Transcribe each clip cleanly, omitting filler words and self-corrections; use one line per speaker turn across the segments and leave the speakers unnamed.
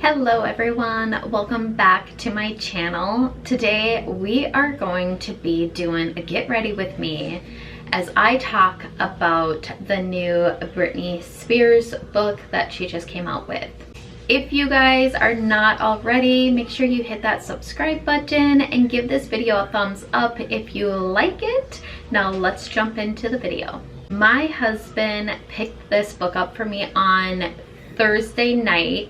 Hello everyone, welcome back to my channel. Today we are going to be doing a get ready with me as I talk about the new Britney Spears book that she just came out with. If you guys are not already, make sure you hit that subscribe button and give this video a thumbs up if you like it. Now let's jump into the video. My husband picked this book up for me on Thursday night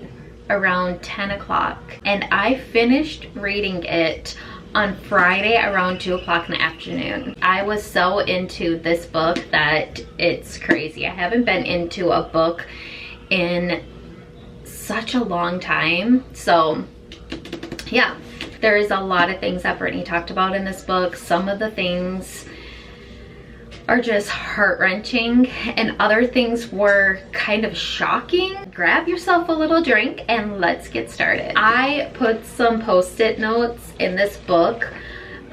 around 10 o'clock, and I finished reading it on Friday around 2 o'clock in the afternoon. I was so into this book that it's crazy. I haven't been into a book in such a long time. So yeah, there's a lot of things that Britney talked about in this book. Some of the things are just heart-wrenching and other things were kind of shocking. Grab yourself a little drink and let's get started. I put some post-it notes in this book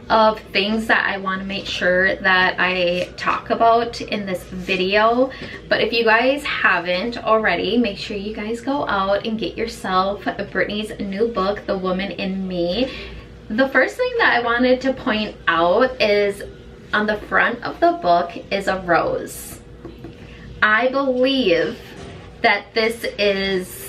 of things that I want to make sure that I talk about in this video. But if you guys haven't already, make sure you guys go out and get yourself Britney's new book, The Woman in Me. The first thing that I wanted to point out is on the front of the book is a rose. I believe that this is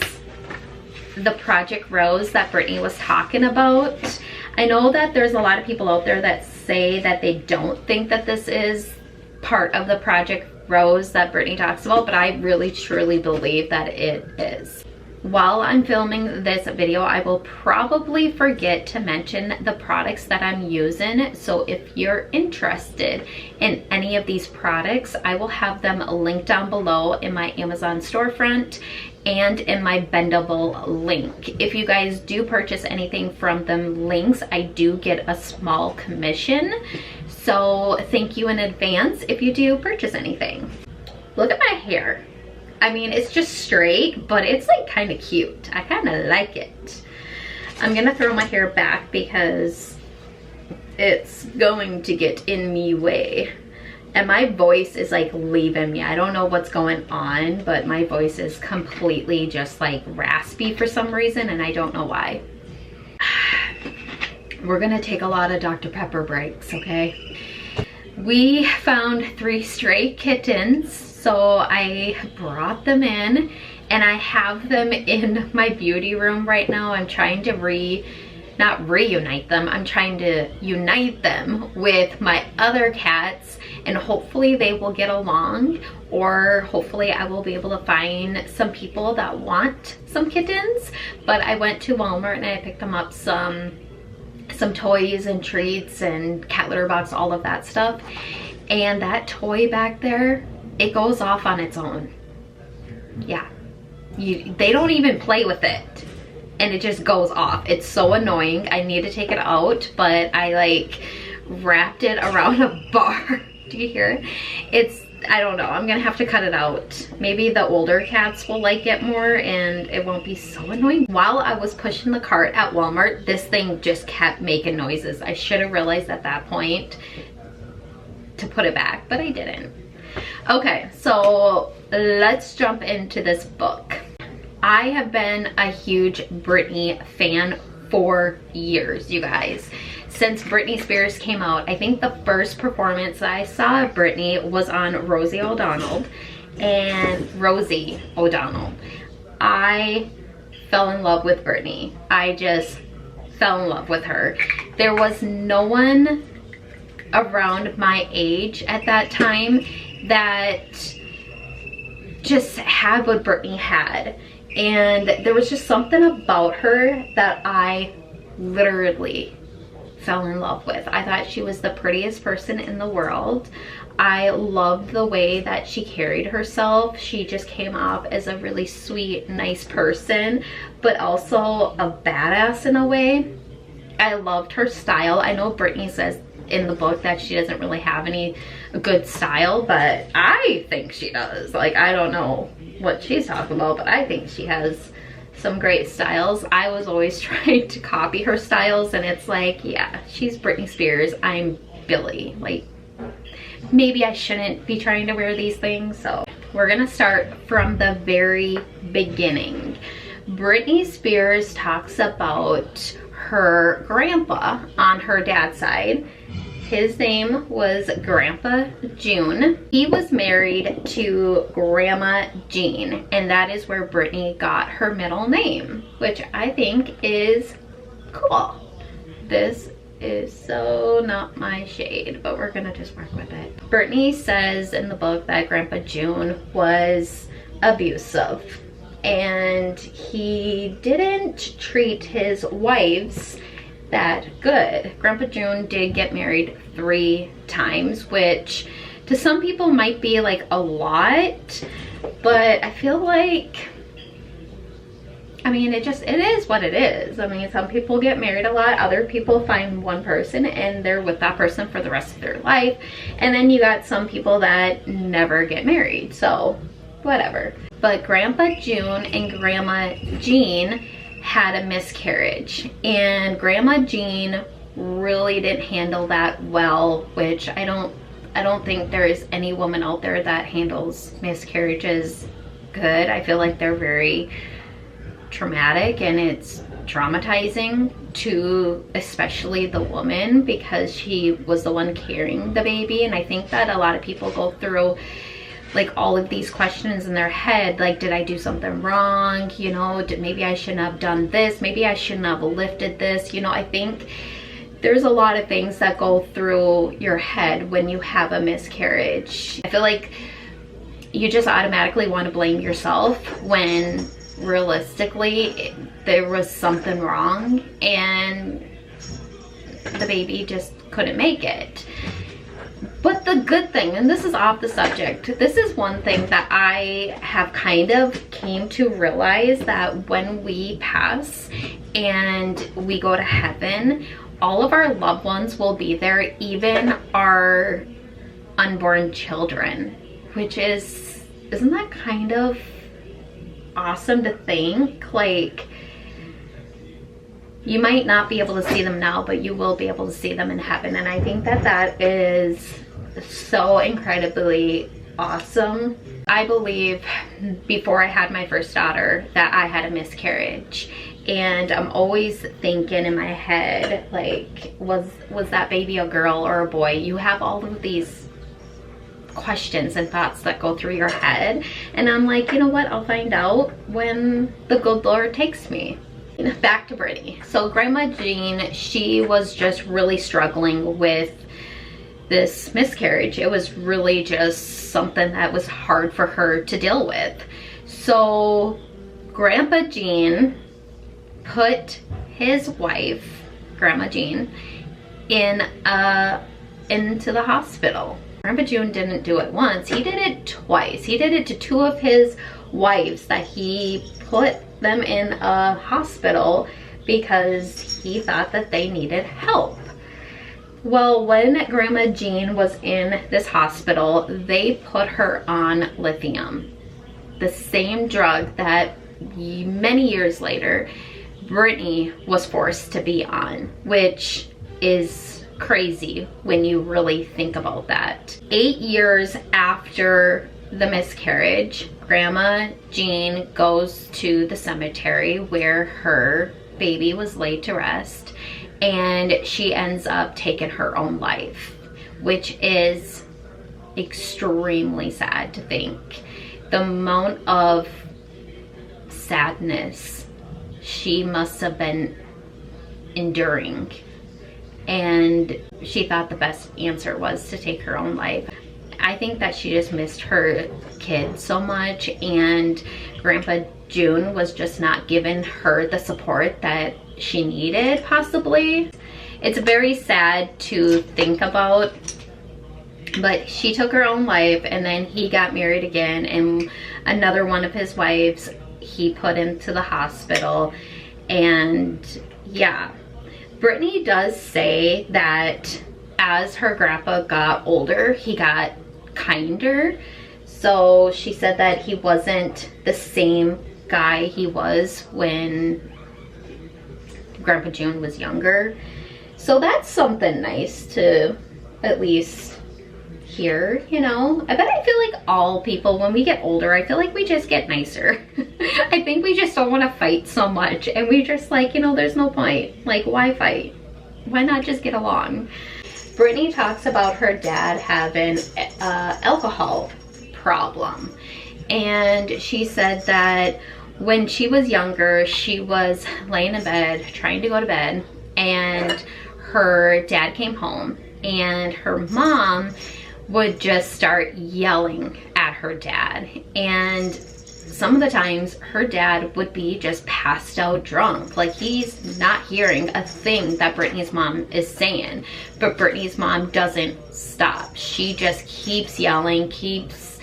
the Project Rose that Britney was talking about. I know that there's a lot of people out there that say that they don't think that this is part of the Project Rose that Britney talks about, but I really truly believe that it is. While I'm filming this video, I will probably forget to mention the products that I'm using. So if you're interested in any of these products, I will have them linked down below in my Amazon storefront and in my BENABLE link. If you guys do purchase anything from them links, I do get a small commission. So thank you in advance if you do purchase anything. Look at my hair. I mean, it's just straight, but it's like kind of cute. I kind of like it. I'm gonna throw my hair back because it's going to get in me way. And my voice is like leaving me. I don't know what's going on, but my voice is completely just like raspy for some reason, and I don't know why. We're gonna take a lot of Dr. Pepper breaks, okay? We found 3 stray kittens, so I brought them in and I have them in my beauty room right now. I'm trying to not reunite them, I'm trying to unite them with my other cats, and hopefully they will get along, or hopefully I will be able to find some people that want some kittens. But I went to Walmart and I picked them up some toys and treats and cat litter box, all of that stuff. And that toy back there, it goes off on its own. Yeah, they don't even play with it and it just goes off. It's so annoying. I need to take it out, but I like wrapped it around a bar. Do you hear it? I don't know, I'm gonna have to cut it out. Maybe the older cats will like it more and it won't be so annoying. While I was pushing the cart at Walmart, this thing just kept making noises. I should have realized at that point to put it back, but I didn't. Okay, so let's jump into this book. I have been a huge Britney fan for years, you guys. Since Britney Spears came out, I think the first performance I saw of Britney was on Rosie O'Donnell. I fell in love with Britney. I just fell in love with her. There was no one around my age at that time that just had what Britney had. And there was just something about her that I literally fell in love with. I thought she was the prettiest person in the world. I loved the way that she carried herself. She just came off as a really sweet, nice person, but also a badass in a way. I loved her style. I know Britney says in the book that she doesn't really have any good style, but I think she does. Like, I don't know what she's talking about, but I think she has some great styles. I was always trying to copy her styles, and it's like, yeah, she's Britney Spears, I'm Billie. Like, maybe I shouldn't be trying to wear these things. So we're gonna start from the very beginning. Britney Spears talks about her grandpa on her dad's side. His name was Grandpa June. He was married to Grandma Jean, and that is where Britney got her middle name, which I think is cool. This is so not my shade, but we're gonna just work with it. Britney says in the book that Grandpa June was abusive, and he didn't treat his wives that good. Grandpa June did get married 3 times, which to some people might be like a lot, but I feel like, I mean, it is what it is. I mean, some people get married a lot, other people find one person and they're with that person for the rest of their life, and then you got some people that never get married, so whatever. But Grandpa June and Grandma Jean had a miscarriage, and Grandma Jean really didn't handle that well, which I don't think there is any woman out there that handles miscarriages good. I feel like they're very traumatic, and it's traumatizing to especially the woman, because she was the one carrying the baby. And I think that a lot of people go through like all of these questions in their head, like, did I do something wrong? You know, maybe I shouldn't have done this, maybe I shouldn't have lifted this. You know, I think there's a lot of things that go through your head when you have a miscarriage. I feel like you just automatically want to blame yourself when realistically there was something wrong and the baby just couldn't make it. But the good thing, and this is off the subject, this is one thing that I have kind of came to realize, that when we pass and we go to heaven, all of our loved ones will be there, even our unborn children, which is, isn't that kind of awesome to think? Like, you might not be able to see them now, but you will be able to see them in heaven. And I think that that is so incredibly awesome. I believe before I had my first daughter that I had a miscarriage, and I'm always thinking in my head, like, was that baby a girl or a boy? You have all of these questions and thoughts that go through your head, and I'm like, you know what, I'll find out when the good Lord takes me. Back to Britney. So Grandma Jean, she was just really struggling with this miscarriage. It was really just something that was hard for her to deal with. So Grandpa Jean put his wife, Grandma Jean, into the hospital. Grandpa June didn't do it once, he did it twice. He did it to 2 of his wives, that he put them in a hospital because he thought that they needed help. Well, when Grandma Jean was in this hospital, they put her on lithium, the same drug that many years later Britney was forced to be on, which is crazy when you really think about that. 8 years after the miscarriage, Grandma Jean goes to the cemetery where her baby was laid to rest, and she ends up taking her own life, which is extremely sad to think. The amount of sadness she must have been enduring, and she thought the best answer was to take her own life. I think that she just missed her kid so much, and Grandpa June was just not giving her the support that she needed, possibly. It's very sad to think about, but she took her own life, and then he got married again, and another one of his wives he put into the hospital. And yeah, Britney does say that as her grandpa got older, he got kinder. So she said that he wasn't the same guy he was when Grandpa June was younger. So that's something nice to at least here, you know. I feel like all people, when we get older, I feel like we just get nicer. I think we just don't want to fight so much, and we just like, you know, there's no point. Like, why fight? Why not just get along? Britney talks about her dad having alcohol problem, and she said that when she was younger, she was laying in bed trying to go to bed, and her dad came home, and her mom would just start yelling at her dad. And some of the times her dad would be just passed out drunk, like he's not hearing a thing that Britney's mom is saying, but Britney's mom doesn't stop. She just keeps yelling, keeps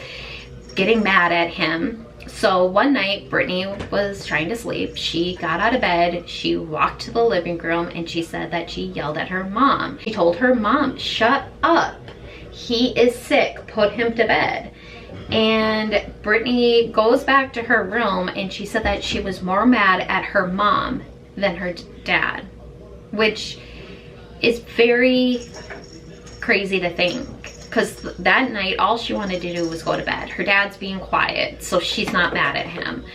getting mad at him. So one night Britney was trying to sleep. She got out of bed, she walked to the living room, and she said that she yelled at her mom. She told her mom, "Shut up, he is sick, put him to bed." And Britney goes back to her room, and she said that she was more mad at her mom than her dad, which is very crazy to think, because that night all she wanted to do was go to bed. Her dad's being quiet, so she's not mad at him,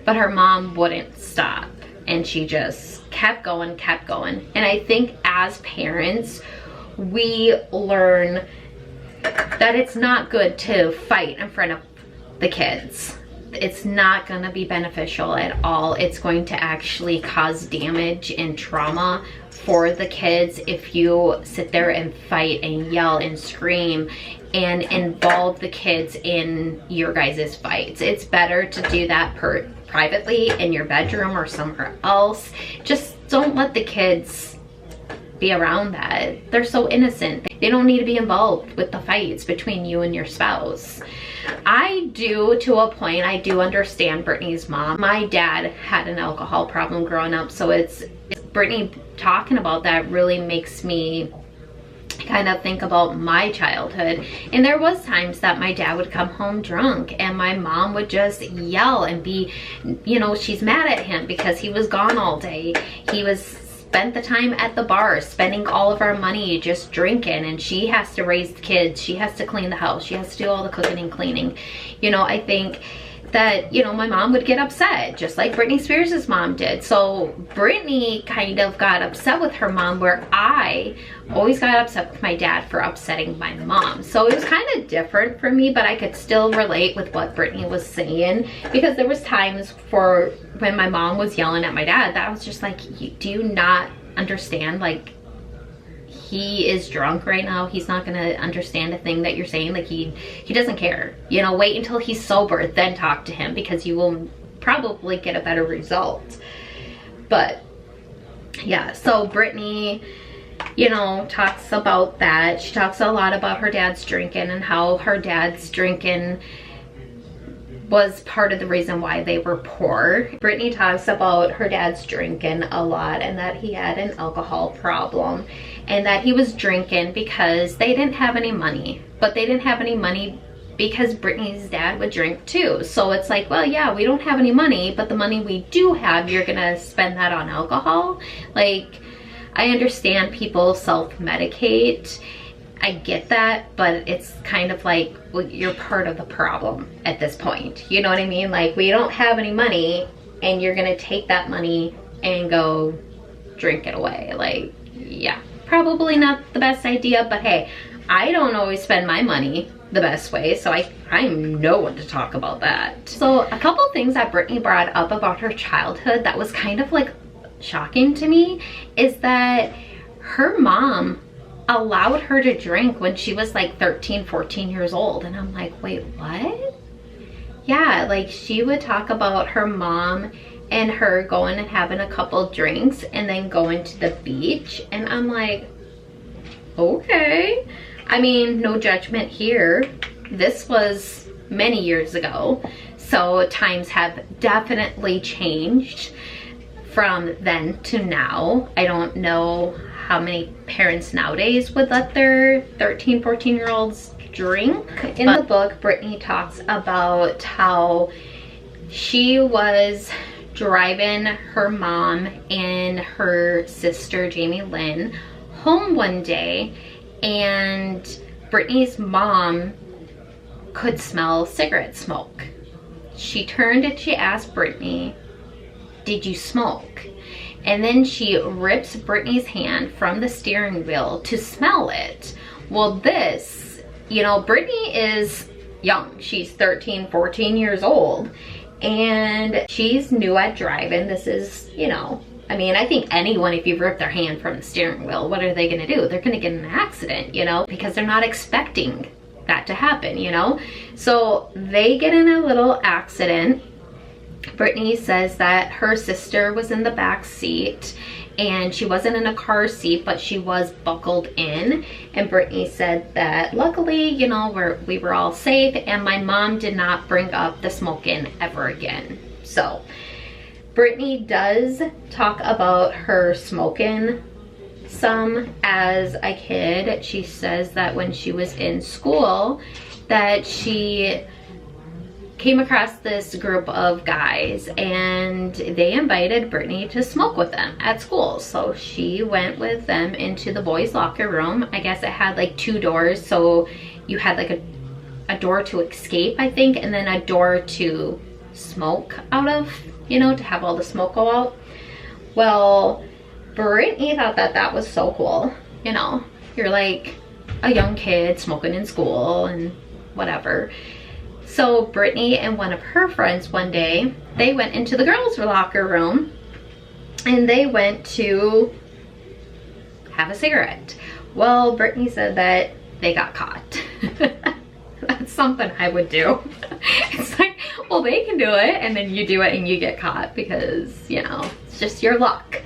but her mom wouldn't stop, and she just kept going. And I think as parents, we learn that it's not good to fight in front of the kids. It's not gonna be beneficial at all. It's going to actually cause damage and trauma for the kids if you sit there and fight and yell and scream and involve the kids in your guys' fights. It's better to do that privately in your bedroom or somewhere else. Just don't let the kids be around that. They're so innocent. They don't need to be involved with the fights between you and your spouse. I do, to a point, I do understand Britney's mom. My dad had an alcohol problem growing up, so it's Britney talking about that really makes me kind of think about my childhood. And there was times that my dad would come home drunk, and my mom would just yell and be, you know, she's mad at him because he was gone all day. He was spent the time at the bar spending all of our money just drinking, and she has to raise the kids, she has to clean the house, she has to do all the cooking and cleaning. You know, I think that, you know, my mom would get upset just like Britney Spears' mom did. So Britney kind of got upset with her mom, where I always got upset with my dad for upsetting my mom. So it was kind of different for me, but I could still relate with what Britney was saying, because there was times for when my mom was yelling at my dad that I was just like, do you not understand? Like, he is drunk right now. He's not gonna understand a thing that you're saying. Like, he doesn't care. You know, wait until he's sober, then talk to him, because you will probably get a better result. But yeah, so Britney, you know, talks about that. She talks a lot about her dad's drinking and how her dad's drinking was part of the reason why they were poor. Britney talks about her dad's drinking a lot, and that he had an alcohol problem, and that he was drinking because they didn't have any money. But they didn't have any money because Britney's dad would drink too. So it's like, well, yeah, we don't have any money, but the money we do have, you're gonna spend that on alcohol? Like, I understand people self-medicate, I get that, but it's kind of like, well, you're part of the problem at this point. You know what I mean? Like, we don't have any money, and you're gonna take that money and go drink it away. Like, yeah, probably not the best idea, but hey, I don't always spend my money the best way, so I'm no one to talk about that. So a couple things that Britney brought up about her childhood that was kind of like shocking to me is that her mom allowed her to drink when she was like 13, 14 years old. And I'm like, wait, what? Yeah, like she would talk about her mom and her going and having a couple drinks and then going to the beach. And I'm like, okay. I mean, no judgment here. This was many years ago. So times have definitely changed from then to now. I don't know how many parents nowadays would let their 13, 14-year-olds drink. In the book, Britney talks about how she was driving her mom and her sister, Jamie Lynn, home one day, and Britney's mom could smell cigarette smoke. She turned and she asked Britney, "Did you smoke?" And then she rips Britney's hand from the steering wheel to smell it. Well, this, you know, Britney is young. She's 13, 14 years old. And she's new at driving. This is, you know, I mean, I think anyone, if you rip their hand from the steering wheel, what are they gonna do? They're gonna get in an accident, you know, because they're not expecting that to happen, you know? So they get in a little accident. Britney says that her sister was in the back seat and she wasn't in a car seat, but she was buckled in. And Britney said that luckily, you know, we were all safe and my mom did not bring up the smoking ever again. So Britney does talk about her smoking some as a kid. She says that when she was in school that she came across this group of guys and they invited Britney to smoke with them at school. So she went with them into the boys' locker room. I guess it had like 2 doors, so you had like a door to escape, I think, and then a door to smoke out of, you know, to have all the smoke go out. Well, Britney thought that that was so cool. You know, you're like a young kid smoking in school and whatever. So Britney and one of her friends one day, they went into the girls' locker room and they went to have a cigarette. Well, Britney said that they got caught. That's something I would do. It's like, well, they can do it and then you do it and you get caught because, you know, it's just your luck.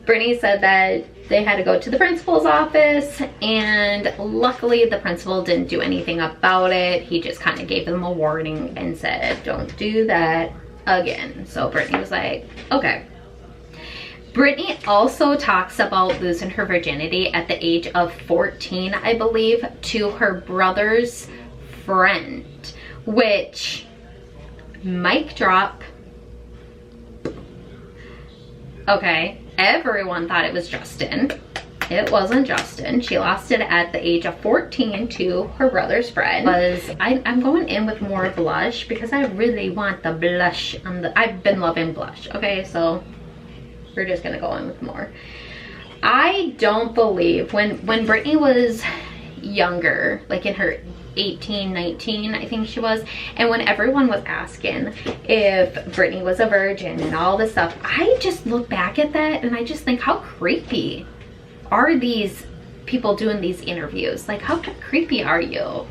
Britney said that they had to go to the principal's office and luckily the principal didn't do anything about it. He just kind of gave them a warning and said, don't do that again. So Britney was like, okay. Britney also talks about losing her virginity at the age of 14, I believe, to her brother's friend, which, mic drop. Okay, everyone thought it was Justin. It wasn't Justin. She lost it at the age of 14 to her brother's friend. I'm going in with more blush because I really want the blush on the, I've been loving blush. Okay, so we're just gonna go in with more. I don't believe when Britney was younger, like in her 18, 19, I think she was, and when everyone was asking if Britney was a virgin and all this stuff, I just look back at that and I just think, how creepy are these people doing these interviews? Like, how creepy are you?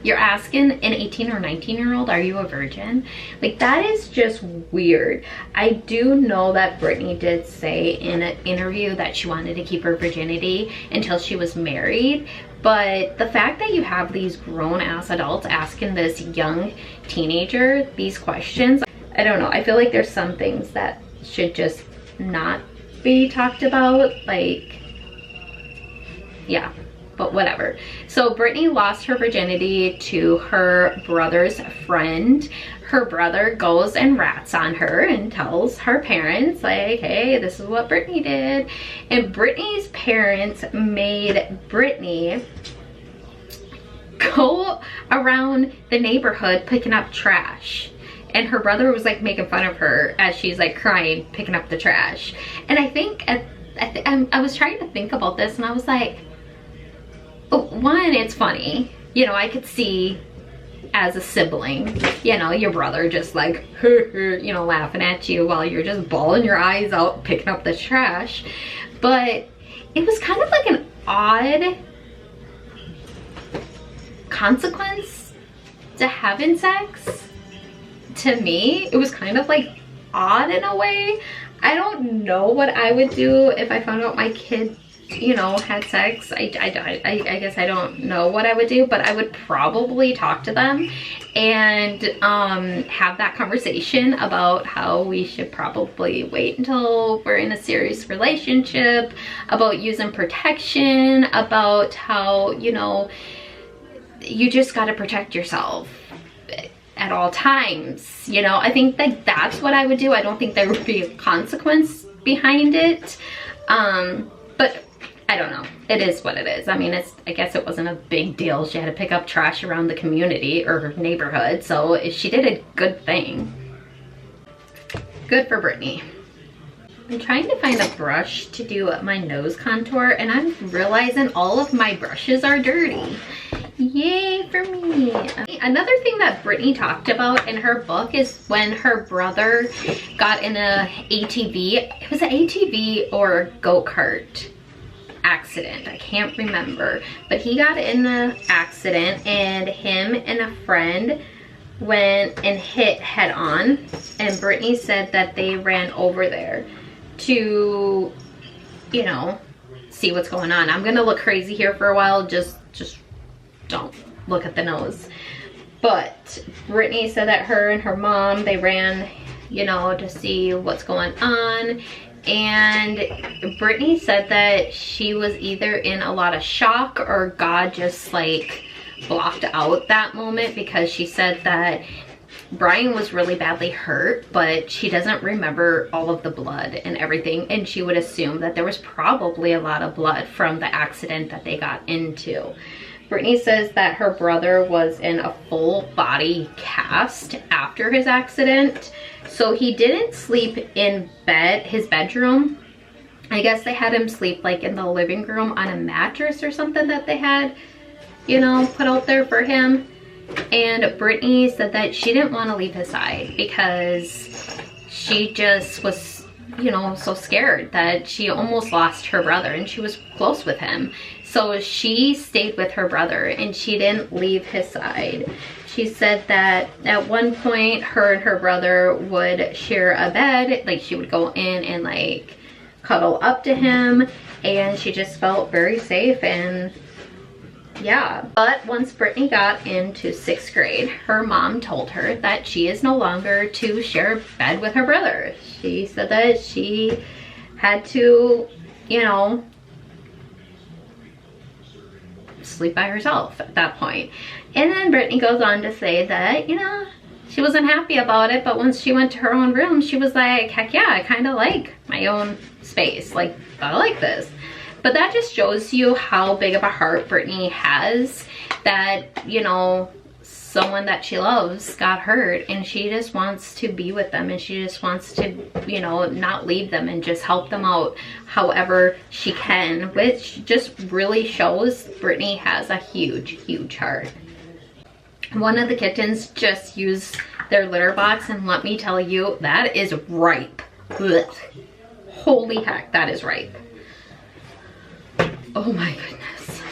You're asking an 18 or 19-year-old, are you a virgin? Like, that is just weird. I do know that Britney did say in an interview that she wanted to keep her virginity until she was married. But the fact that you have these grown-ass adults asking this young teenager these questions, I don't know. I feel like there's some things that should just not be talked about. Like, yeah, but whatever. So Britney lost her virginity to her brother's friend. Her brother goes and rats on her and tells her parents, like, hey, this is what Britney did. And Britney's parents made Britney go around the neighborhood picking up trash. And her brother was like making fun of her as she's like crying, picking up the trash. And I think, I was trying to think about this and I was like, one, it's funny. You know, I could see as a sibling, you know, your brother just like, you know, laughing at you while you're just bawling your eyes out picking up the trash. But it was kind of like an odd consequence to having sex. To me, it was kind of like odd in a way. I don't know what I would do if I found out my kid, you know, had sex. I guess I don't know what I would do, but I would probably talk to them and have that conversation about how we should probably wait until we're in a serious relationship, about using protection, about how, you know, you just got to protect yourself at all times. You know, I think that that's what I would do. I don't think there would be a consequence behind it. But I don't know. It is what it is. I mean, I guess it wasn't a big deal. She had to pick up trash around the community or her neighborhood, so she did a good thing. Good for Britney. I'm trying to find a brush to do my nose contour, and I'm realizing all of my brushes are dirty. Yay for me. Another thing that Britney talked about in her book is when her brother got in a ATV. It was an ATV or a go-kart accident. I can't remember. But he got in the accident, and him and a friend went and hit head on. And Britney said that they ran over there to, you know, see what's going on. I'm gonna look crazy here for a while. Just don't look at the nose. But Britney said that her and her mom, they ran, you know, to see what's going on. And Britney said that she was either in a lot of shock or God just like blocked out that moment, because she said that Brian was really badly hurt, but she doesn't remember all of the blood and everything, and she would assume that there was probably a lot of blood from the accident that they got into. Britney says that her brother was in a full body cast after his accident, so he didn't sleep in his bedroom. I guess they had him sleep like in the living room on a mattress or something that they had, you know, put out there for him. And Britney said that she didn't want to leave his side because she just was, you know, so scared that she almost lost her brother, and she was close with him. So she stayed with her brother and she didn't leave his side. She said that at one point her and her brother would share a bed, like she would go in and like cuddle up to him, and she just felt very safe. And yeah, but once Britney got into 6th grade, her mom told her that she is no longer to share a bed with her brother. She said that she had to, you know, sleep by herself at that point. And then Britney goes on to say that, you know, she wasn't happy about it, but once she went to her own room, she was like, heck yeah, I kind of like my own space. Like, I like this. But that just shows you how big of a heart Britney has, that, you know, someone that she loves got hurt and she just wants to be with them, and she just wants to, you know, not leave them and just help them out however she can, which just really shows Britney has a huge heart. One of the kittens just used their litter box, and let me tell you, that is ripe. Ugh. Holy heck, that is ripe. Oh my goodness.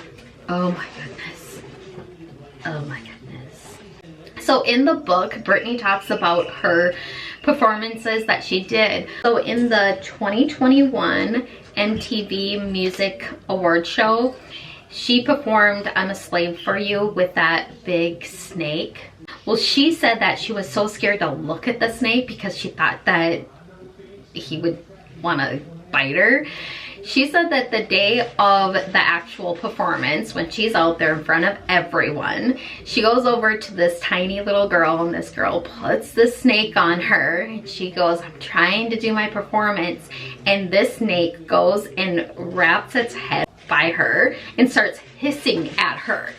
Oh my goodness. Oh my goodness. So in the book, Britney talks about her performances that she did. So in the 2021 MTV Music Award Show, she performed I'm a Slave for You with that big snake. Well, she said that she was so scared to look at the snake because she thought that he would want to bite her. She said that the day of the actual performance, when she's out there in front of everyone, she goes over to this tiny little girl, and this girl puts the snake on her, and she goes, I'm trying to do my performance, and this snake goes and wraps its head by her and starts hissing at her.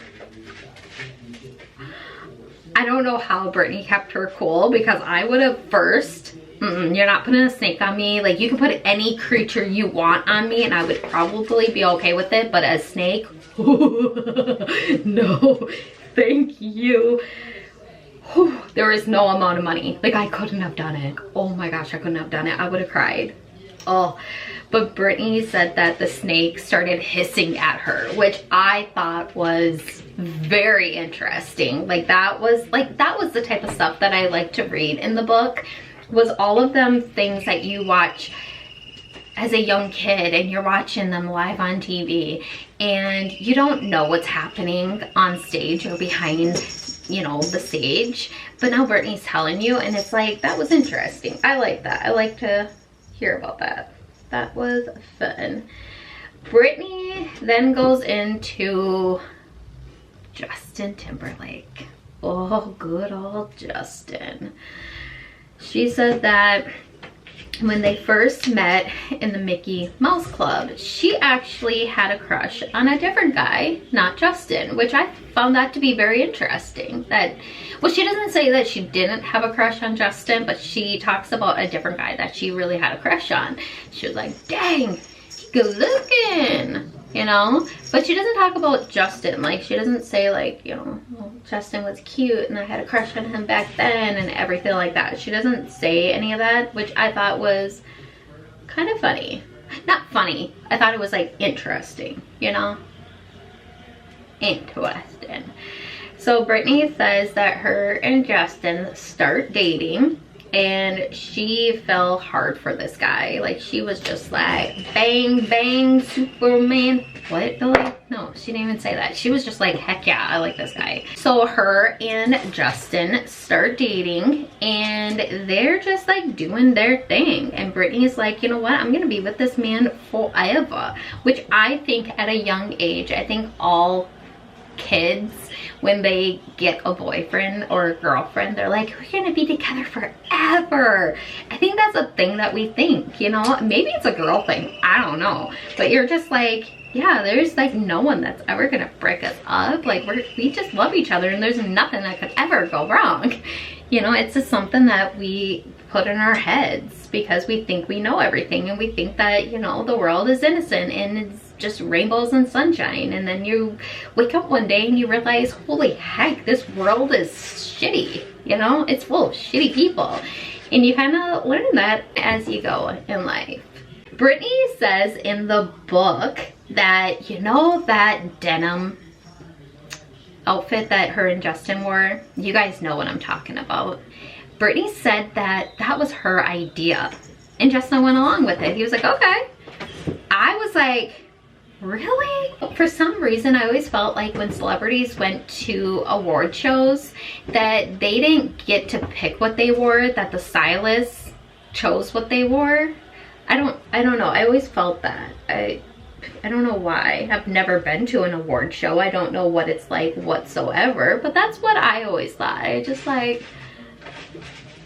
I don't know how Britney kept her cool, because I would have first, you're not putting a snake on me. Like, you can put any creature you want on me and I would probably be okay with it, but a snake, no, thank you. There is no amount of money. Like, I couldn't have done it. Oh my gosh, I couldn't have done it. I would have cried. Oh, but Britney said that the snake started hissing at her, which I thought was very interesting. Like, that was the type of stuff that I like to read in the book, was all of them things that you watch as a young kid and you're watching them live on TV and you don't know what's happening on stage or behind, you know, the stage, but now Britney's telling you, and it's like, that was interesting. I like that. I like to hear about that. That was fun. Britney then goes into Justin Timberlake. Oh, good old Justin. She said that when they first met in the Mickey Mouse Club, she actually had a crush on a different guy, not Justin, which I found that to be very interesting. That, well, she doesn't say that she didn't have a crush on Justin, but she talks about a different guy that she really had a crush on. She was like, dang, good looking, you know? But she doesn't talk about Justin. Like, she doesn't say like, you know, well, Justin was cute and I had a crush on him back then and everything like that. She doesn't say any of that, which I thought was kind of funny. Not funny, I thought it was like interesting, you know? Interesting. So Britney says that her and Justin start dating, and she fell hard for this guy. Like, she was just like, bang, bang, Superman. What, Billy? No, she didn't even say that. She was just like, heck yeah, I like this guy. So her and Justin start dating, and they're just like doing their thing. And Britney's like, you know what? I'm gonna be with this man forever. Which I think at a young age, I think all kids, when they get a boyfriend or a girlfriend, they're like, we're gonna be together forever. I think that's a thing that we think, you know? Maybe it's a girl thing, I don't know. But you're just like, yeah, there's like no one that's ever gonna break us up. Like, we just love each other and there's nothing that could ever go wrong. You know, it's just something that we put in our heads because we think we know everything, and we think that, you know, the world is innocent and it's just rainbows and sunshine. And then you wake up one day and you realize, holy heck, this world is shitty, you know? It's full of shitty people. And you kind of learn that as you go in life. Britney says in the book that, you know, that denim outfit that her and Justin wore, you guys know what I'm talking about. Britney said that that was her idea, and Justin went along with it. He was like, okay. I was like, really? For some reason, I always felt like when celebrities went to award shows that they didn't get to pick what they wore, that the stylists chose what they wore. I don't know. I always felt that. I don't know why. I've never been to an award show. I don't know what it's like whatsoever, but that's what I always thought. I just like,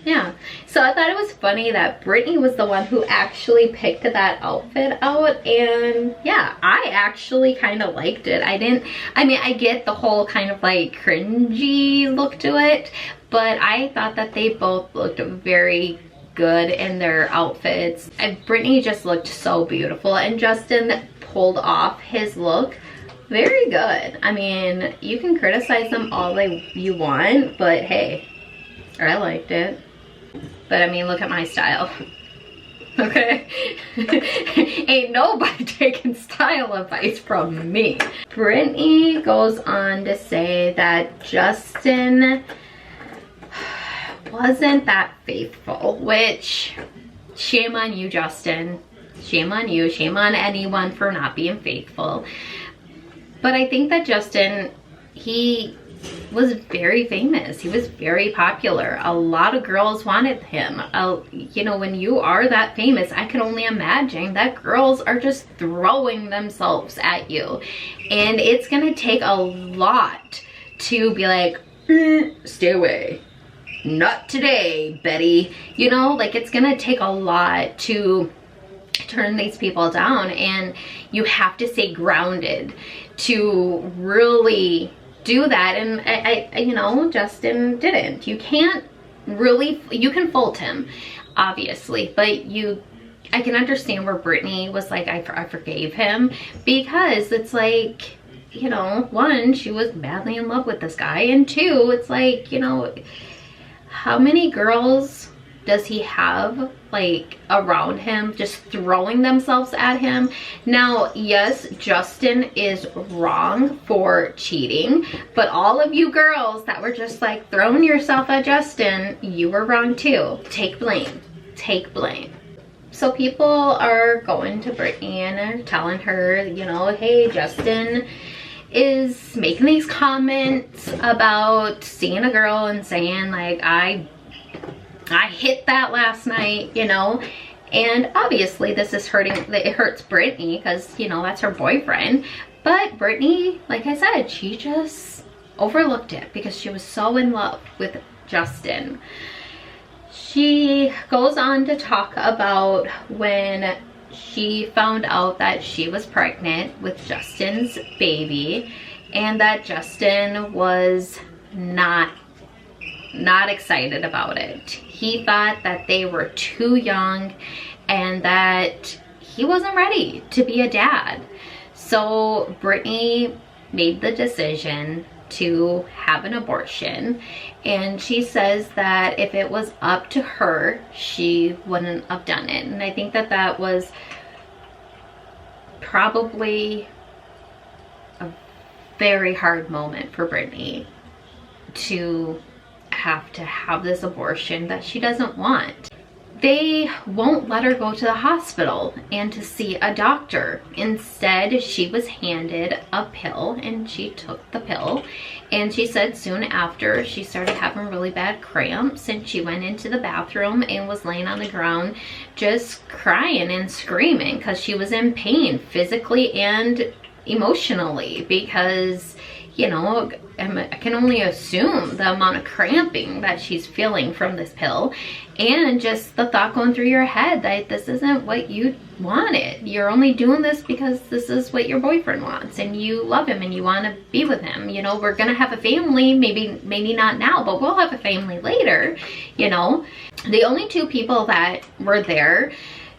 yeah. So I thought it was funny that Britney was the one who actually picked that outfit out, and yeah, I actually kind of liked it. I mean, I get the whole kind of like cringy look to it, but I thought that they both looked very good in their outfits. And Britney just looked so beautiful, and Justin pulled off his look very good. I mean, you can criticize them all you want, but hey, I liked it. But I mean, look at my style. Okay? Ain't nobody taking style advice from me. Britney goes on to say that Justin wasn't that faithful, which, shame on you, Justin. Shame on you. Shame on anyone for not being faithful. But I think that Justin, he was very famous. He was very popular. A lot of girls wanted him. You know, when you are that famous, I can only imagine that girls are just throwing themselves at you. And it's gonna take a lot to be like, stay away. Not today, Betty. You know, like, it's gonna take a lot to turn these people down, and you have to stay grounded to really do that. And I you know, Justin didn't. You can't really, you can fault him, obviously, but I can understand where Britney was like, I forgave him, because it's like, you know, one, she was madly in love with this guy, and two, it's like, you know, how many girls does he have like around him just throwing themselves at him? Now, yes, Justin is wrong for cheating, but all of you girls that were just like throwing yourself at Justin, you were wrong too. Take blame. Take blame. So people are going to Britney and are telling her, you know, hey, Justin is making these comments about seeing a girl and saying like, I hit that last night, you know, and obviously this is it hurts Britney because, you know, that's her boyfriend. But Britney, like I said, she just overlooked it because she was so in love with Justin. She goes on to talk about when she found out that she was pregnant with Justin's baby, and that Justin was not excited about it. He thought that they were too young and that he wasn't ready to be a dad. So Britney made the decision to have an abortion, and she says that if it was up to her, she wouldn't have done it. And I think that that was probably a very hard moment for Britney, to have this abortion that she doesn't want. They won't let her go to the hospital and to see a doctor. Instead, she was handed a pill, and she took the pill. And she said soon after she started having really bad cramps, and she went into the bathroom and was laying on the ground just crying and screaming because she was in pain physically and emotionally, because, you know, I can only assume the amount of cramping that she's feeling from this pill, and just the thought going through your head that this isn't what you wanted. You're only doing this because this is what your boyfriend wants, and you love him and you want to be with him. You know, we're gonna have a family, maybe not now, but we'll have a family later, you know. The only two people that were there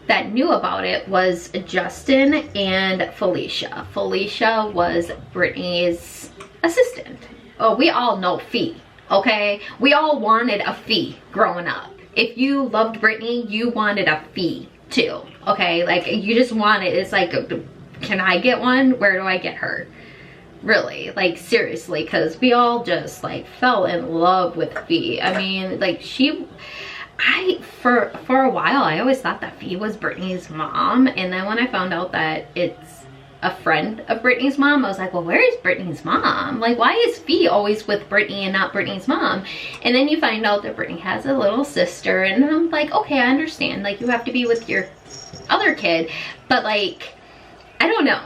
that knew about it was Justin and Felicia. Felicia was Britney's assistant. Oh, we all know Fee, okay? We all wanted a Fee growing up. If you loved Britney, you wanted a Fee too, okay? Like, you just wanted, it's like, can I get one? Where do I get her? Really, like, seriously, because we all just like fell in love with Fee. I mean, like, for a while, I always thought that Fee was Britney's mom, and then when I found out that it's a friend of Britney's mom, I was like, well, where is Britney's mom? Like, why is Fee always with Britney and not Britney's mom? And then you find out that Britney has a little sister, and I'm like, okay, I understand. Like, you have to be with your other kid, but like, I don't know.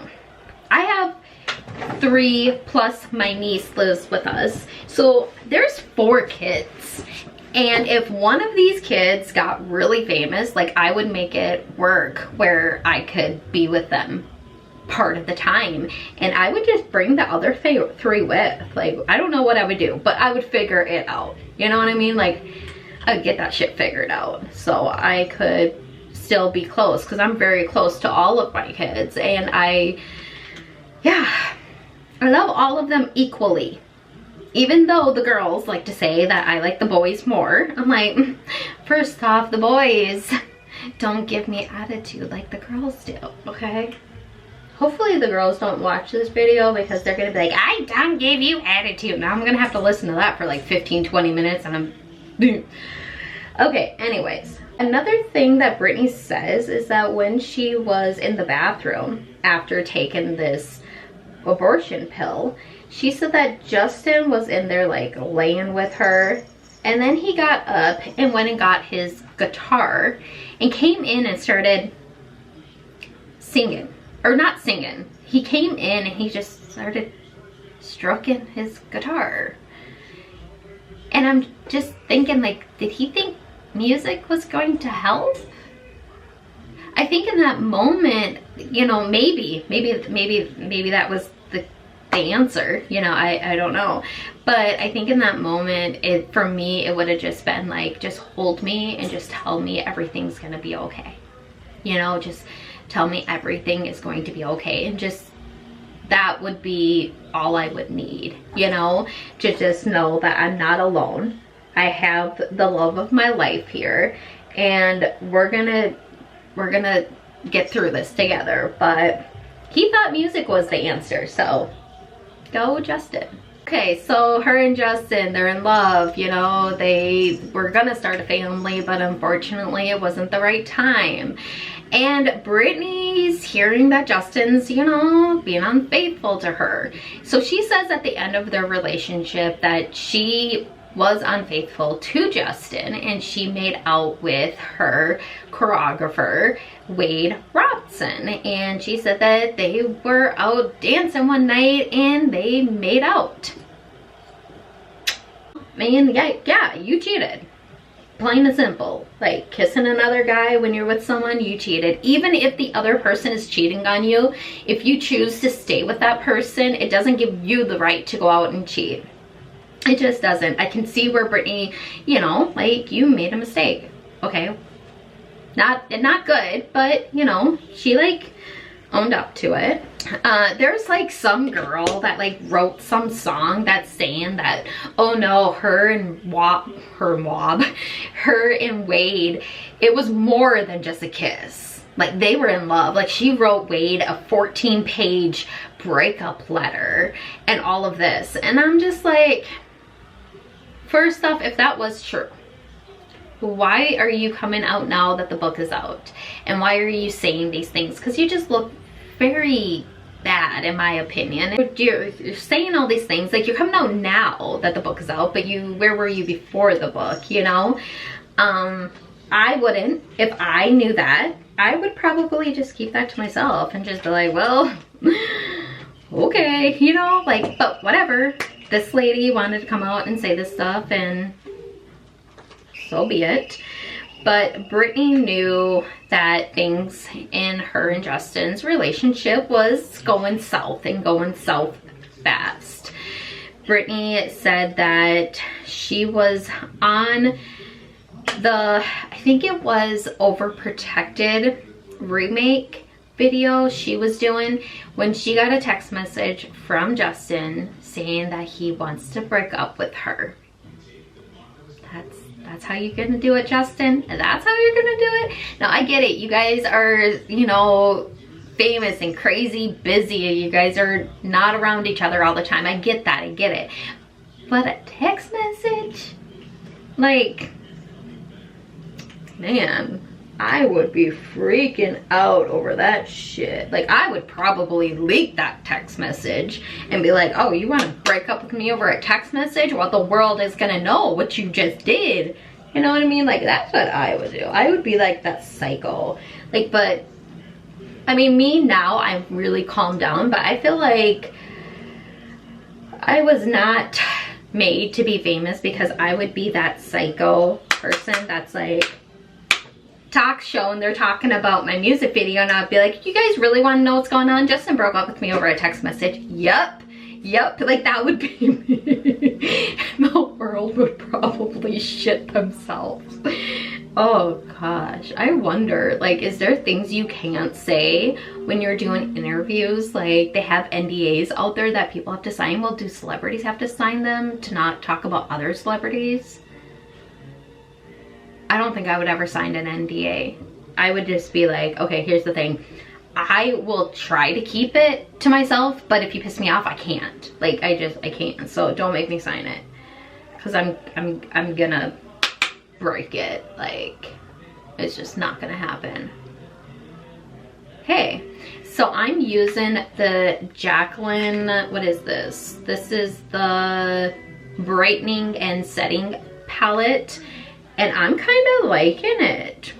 I have 3 plus my niece lives with us, so there's 4 kids. And if one of these kids got really famous, like, I would make it work where I could be with them part of the time, and I would just bring the other 3 with. Like, I don't know what I would do, but I would figure it out. You know what I mean? Like, I'd get that shit figured out so I could still be close, because I'm very close to all of my kids, and I love all of them equally. Even though the girls like to say that I like the boys more, I'm like, first off, the boys don't give me attitude like the girls do, okay? Hopefully the girls don't watch this video, because they're gonna be like, I don't give you attitude. Now I'm gonna have to listen to that for like 15-20 minutes, and I'm okay. Anyways, another thing that Britney says is that when she was in the bathroom after taking this abortion pill, she said that Justin was in there like laying with her, and then he got up and went and got his guitar and came in and started singing. Or not singing. He came in and he just started stroking his guitar. And I'm just thinking, like, did he think music was going to help? I think in that moment, you know, maybe that was the answer, you know, I don't know. But I think in that moment, for me, it would have just been like, just hold me and just tell me everything's gonna be okay. You know, just tell me everything is going to be okay, and just that would be all I would need, you know, to just know that I'm not alone. I have the love of my life here, and we're gonna get through this together. But he thought music was the answer, so go Justin. Okay, so her and Justin, they're in love, you know, they were gonna start a family, but unfortunately it wasn't the right time. And Britney's hearing that Justin's, you know, being unfaithful to her. So she says at the end of their relationship that she was unfaithful to Justin, and she made out with her choreographer, Wade Robson. And she said that they were out dancing one night and they made out. Man, yeah, you cheated. plain and simple. Like, kissing another guy when you're with someone, you cheated. Even if the other person is cheating on you, if you choose to stay with that person, it doesn't give you the right to go out and cheat. It just doesn't. I can see where Britney, you know, like, you made a mistake. Okay. Not good, but, you know, she, like, owned up to it. There's like some girl that like wrote some song that's saying that, oh no, her and Wade, it was more than just a kiss. Like, they were in love. Like, she wrote Wade a 14-page breakup letter and all of this. And I'm just like, first off, if that was true, why are you coming out now that the book is out? And why are you saying these things? Because you just look very bad, in my opinion. You're saying all these things, like, you're coming out now that the book is out, but where were you before the book, you know? I wouldn't. If I knew that, I would probably just keep that to myself and just be like, well, okay, you know, like, but whatever. This lady wanted to come out and say this stuff, and so be it. But Britney knew that things in her and Justin's relationship was going south, and going south fast. Britney said that she was on the, I think it was Overprotected remake video she was doing, when she got a text message from Justin saying that he wants to break up with her. That's how you're gonna do it, Justin? That's how you're gonna do it? Now, I get it. You guys are, you know, famous and crazy busy. You guys are not around each other all the time. I get that. I get it. But a text message? Like, man, I would be freaking out over that shit. Like, I would probably leak that text message and be like, oh, you want to break up with me over a text message? Well, the world is gonna know what you just did. You know what I mean? Like, that's what I would do. I would be like that psycho. Like, but, I mean, me now, I'm really calmed down, but I feel like I was not made to be famous, because I would be that psycho person that's like, talk show, and they're talking about my music video, and I'd be like, you guys really want to know what's going on? Justin broke up with me over a text message. Yep, like, that would be me. The world would probably shit themselves. Oh gosh, I wonder, like, is there things you can't say when you're doing interviews? Like, they have NDAs out there that people have to sign. Well, do celebrities have to sign them to not talk about other celebrities? I don't think I would ever sign an NDA. I would just be like, okay, here's the thing. I will try to keep it to myself, but if you piss me off, I can't. Like, I can't. So don't make me sign it, because I'm gonna break it. Like, it's just not gonna happen. Hey, so I'm using the Jacqueline, what is this? This is the brightening and setting palette. And I'm kind of liking it.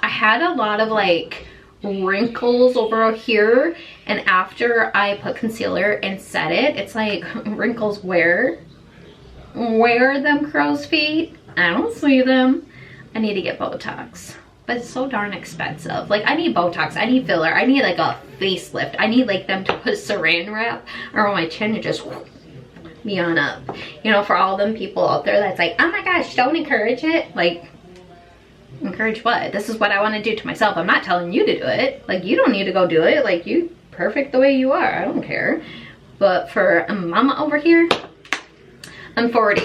I had a lot of like wrinkles over here, and after I put concealer and set it, it's like, wrinkles where? Where are them crow's feet? I don't see them. I need to get Botox, but it's so darn expensive. Like, I need Botox, I need filler, I need like a facelift. I need like them to put saran wrap around my chin and just me on up. You know, for all them people out there that's like, oh my gosh, don't encourage it. Like, encourage what? This is what I want to do to myself. I'm not telling you to do it. Like, you don't need to go do it. Like, you perfect the way you are. I don't care. But for a mama over here, I'm 40.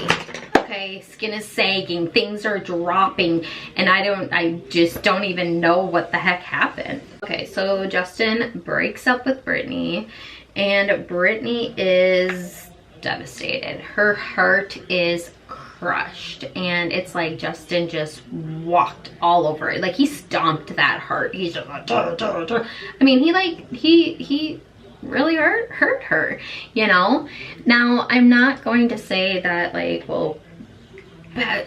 Okay, skin is sagging, things are dropping, and I just don't even know what the heck happened. Okay, so Justin breaks up with Britney, and Britney is devastated. Her heart is crushed, and it's like Justin just walked all over it. Like, he stomped that heart. He's just like, duh, duh, duh. I mean, he really hurt her, you know? Now, I'm not going to say that, like, well,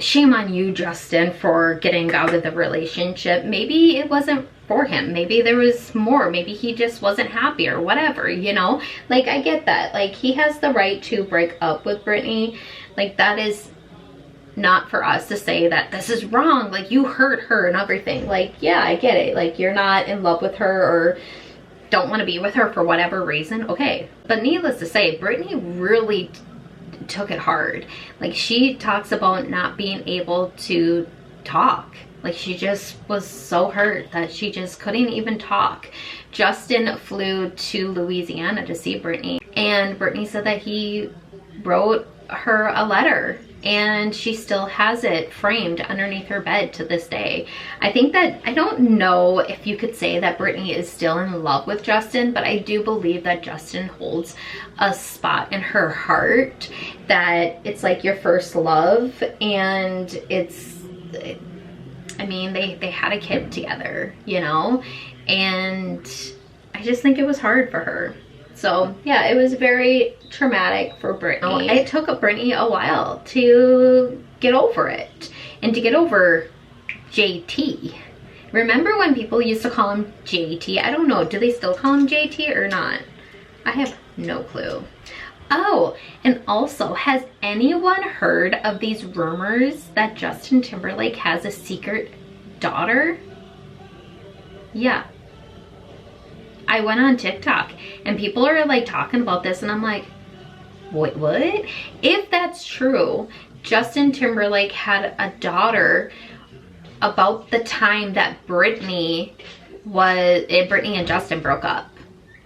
shame on you, Justin, for getting out of the relationship. Maybe it wasn't for him. Maybe there was more. Maybe he just wasn't happy or whatever, you know? Like, I get that. Like, he has the right to break up with Britney. Like, that is not for us to say that this is wrong, like you hurt her and everything. Like, yeah, I get it. Like, you're not in love with her or don't want to be with her for whatever reason. Okay. But needless to say, Britney really took it hard. Like, she talks about not being able to talk. Like, she just was so hurt that she just couldn't even talk. Justin flew to Louisiana to see Britney, and Britney said that he wrote her a letter, and she still has it framed underneath her bed to this day. I think that, I don't know if you could say that Britney is still in love with Justin, but I do believe that Justin holds a spot in her heart, that it's like your first love, and I mean, they had a kid together, you know, and I just think it was hard for her. So yeah, it was very traumatic for Britney. It took Britney a while to get over it and to get over JT. Remember when people used to call him JT? I don't know, do they still call him JT or not? I have no clue. Oh, and also, has anyone heard of these rumors that Justin Timberlake has a secret daughter? Yeah. I went on TikTok and people are like talking about this, and I'm like, wait, what? If that's true, Justin Timberlake had a daughter about the time that Britney and Justin broke up.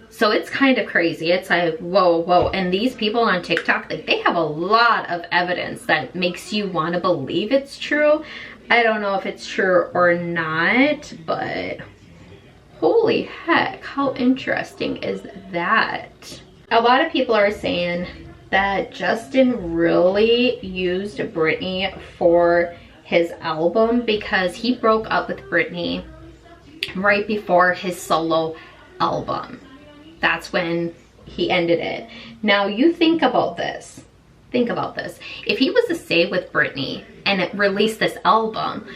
So it's kind of crazy. It's like, whoa, whoa. And these people on TikTok, like, they have a lot of evidence that makes you want to believe it's true. I don't know if it's true or not, but holy heck, how interesting is that? A lot of people are saying that Justin really used Britney for his album because he broke up with Britney right before his solo album. That's when he ended it. Now you think about this. Think about this. If he was to stay with Britney and it released this album,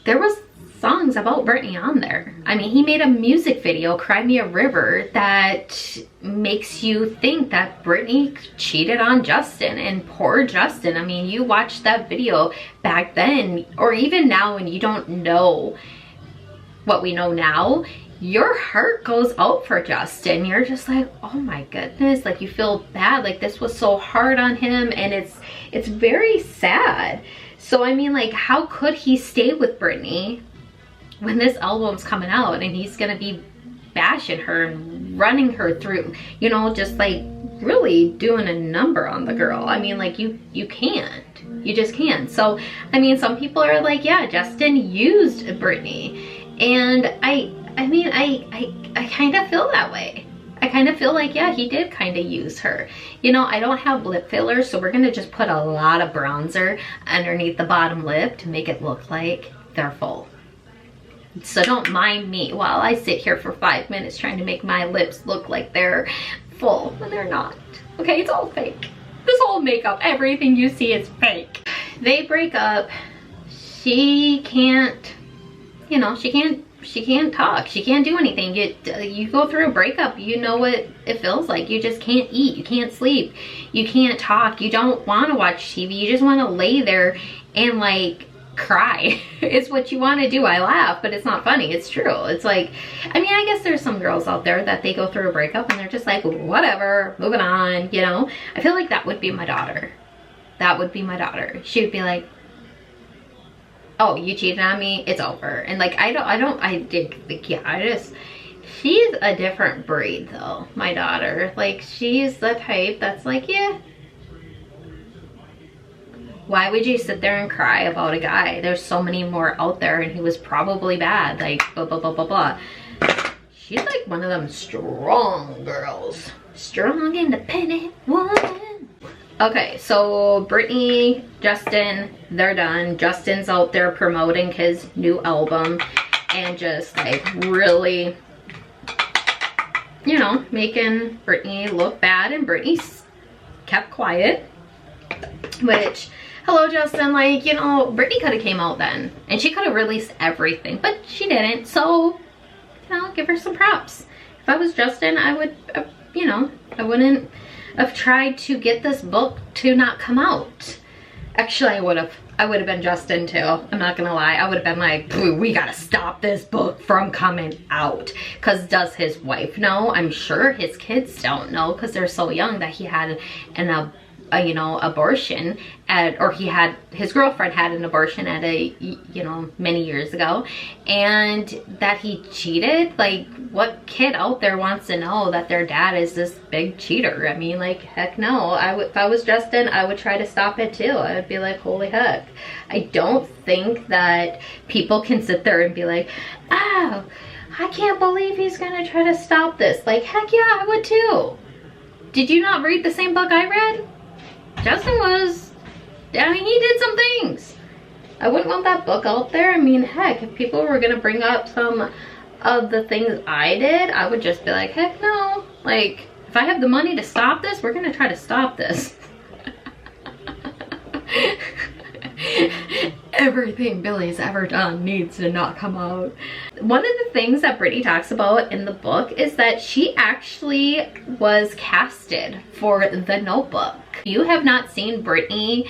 there was songs about Britney on there. I mean, he made a music video, Cry Me a River, that makes you think that Britney cheated on Justin, and poor Justin. I mean, you watched that video back then, or even now when you don't know what we know now, your heart goes out for Justin. You're just like, oh my goodness, like you feel bad, like this was so hard on him, and it's very sad. So I mean, like, how could he stay with Britney when this album's coming out and he's gonna be bashing her and running her through, you know, just like really doing a number on the girl? I mean, like, you can't. You just can't. So I mean, some people are like, yeah, Justin used Britney, and I mean, I kind of feel that way. I kind of feel like, yeah, he did kind of use her. You know, I don't have lip filler, so we're gonna just put a lot of bronzer underneath the bottom lip to make it look like they're full. So don't mind me while I sit here for 5 minutes trying to make my lips look like they're full when they're not. Okay, it's all fake. This whole makeup, everything you see is fake. They break up. She can't, you know, she can't talk, she can't do anything. You go through a breakup, you know what it feels like. You just can't eat, you can't sleep, you can't talk, you don't want to watch TV, you just want to lay there and like cry. It's what you want to do. I laugh, but it's not funny, it's true. It's like, I mean, I guess there's some girls out there that they go through a breakup and they're just like, whatever, moving on, you know. I feel like that would be my daughter. That would be my daughter. She would be like, oh, you cheated on me, it's over. And like, she's a different breed though, my daughter. Like, she's the type that's like, yeah, why would you sit there and cry about a guy? There's so many more out there, and he was probably bad, like blah blah blah blah blah. She's like one of them strong girls, strong independent woman. Okay, so Britney, Justin, they're done. Justin's out there promoting his new album and just like really, you know, making Britney look bad, and Britney's kept quiet, which, hello Justin, like, you know, Britney could have came out then and she could have released everything, but she didn't. So, you know, give her some props. If I was Justin, I would, you know, I wouldn't have tried to get this book to not come out. Actually, I would have I would have been Justin too. I'm not gonna lie. I would have been like, we gotta stop this book from coming out. Cause does his wife know? I'm sure his kids don't know because they're so young that he had an you know, abortion at, or his girlfriend had an abortion at you know, many years ago, and that he cheated. Like, what kid out there wants to know that their dad is this big cheater? I mean, like, heck no. If I was Justin, I would try to stop it too. I would be like, holy heck. I don't think that people can sit there and be like, oh, I can't believe he's gonna try to stop this. Like, heck yeah, I would too. Did you not read the same book I read? Justin was, I mean, he did some things. I wouldn't want that book out there. I mean, heck, if people were gonna bring up some of the things I did, I would just be like, heck no. Like, if I have the money to stop this, we're gonna try to stop this. Everything Billy's ever done needs to not come out. One of the things that Britney talks about in the book is that she actually was casted for The Notebook. If you have not seen Britney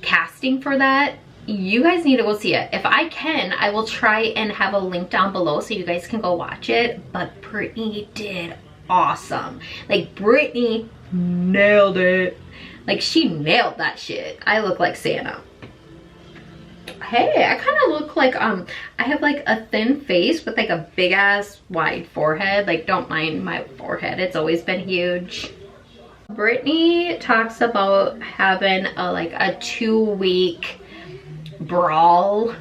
casting for that, you guys need to go see it. If I can, I will try and have a link down below so you guys can go watch it. But Britney did awesome. Like, Britney nailed it. Like, she nailed that shit. I look like Santa. Hey, I kind of look like, I have like a thin face with like a big ass wide forehead. Like, don't mind my forehead. It's always been huge. Britney talks about having like a 2-week brawl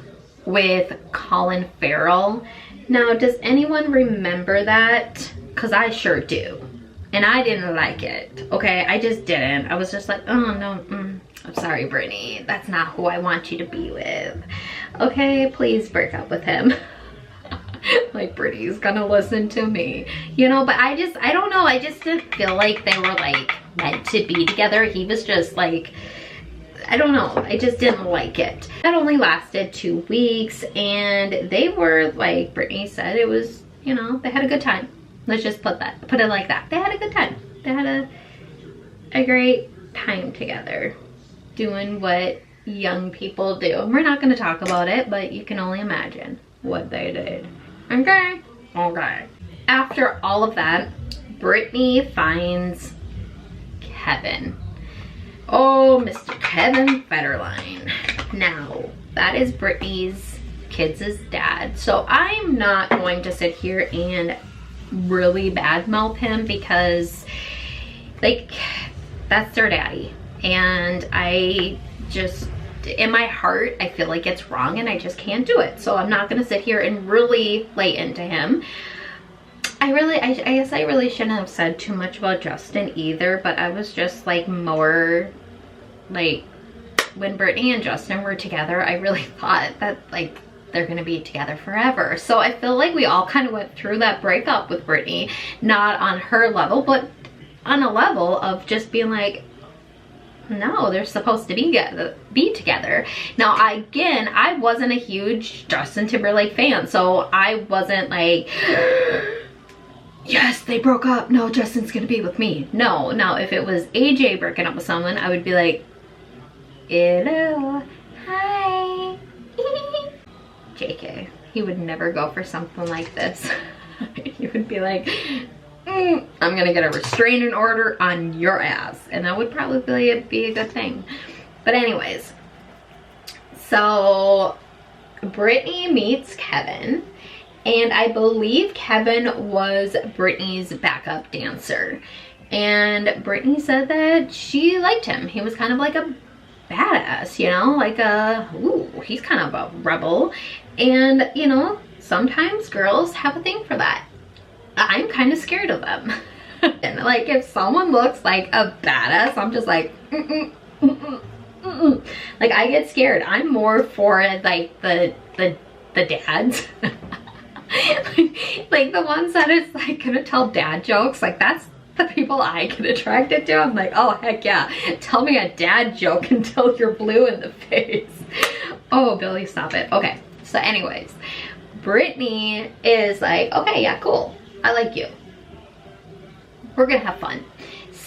with Colin Farrell. Now, does anyone remember that? Because I sure do. And I didn't like it. Okay, I just didn't. I was just like, oh no, I'm sorry, Britney. That's not who I want you to be with. Okay, please break up with him. Like, Britney's gonna listen to me. You know, but I don't know. I just didn't feel like they were like meant to be together. He was just like, I don't know. I just didn't like it. That only lasted 2 weeks, and they were, like Britney said, it was, you know, they had a good time. Let's just put it like that. They had a good time. They had a great time together doing what young people do. We're not going to talk about it, but you can only imagine what they did. Okay? Okay. After all of that, Britney finds Kevin. Oh, Mr. Kevin Federline. Now, that is Britney's kids' dad. So I'm not going to sit here and really badmouth him because, like, that's their daddy. And I just, in my heart, I feel like it's wrong and I just can't do it. So I'm not gonna sit here and really lay into him. I guess I really shouldn't have said too much about Justin either, but I was just like more like, when Britney and Justin were together, I really thought that like they're gonna be together forever. So I feel like we all kind of went through that breakup with Britney, not on her level, but on a level of just being like, no, they're supposed to be together. Now, again, I wasn't a huge Justin Timberlake fan, so I wasn't like, yes, they broke up. No, Justin's gonna be with me. No, now if it was AJ breaking up with someone, I would be like, hello, hi. JK, he would never go for something like this. He would be like, I'm gonna get a restraining order on your ass. And that would probably be a good thing. But anyways, so Britney meets Kevin, and I believe Kevin was Britney's backup dancer. And Britney said that she liked him. He was kind of like a badass, you know, like ooh, he's kind of a rebel. And, you know, sometimes girls have a thing for that. I'm kind of scared of them. And like, if someone looks like a badass, I'm just like, like, I get scared. I'm more for like the dads. like the ones that is like gonna tell dad jokes. Like, that's the people I get attracted to. I'm like, oh heck yeah, tell me a dad joke until you're blue in the face. Oh, Billy, stop it. Okay, so anyways, Britney is like, okay, yeah, cool, I like you, we're gonna have fun.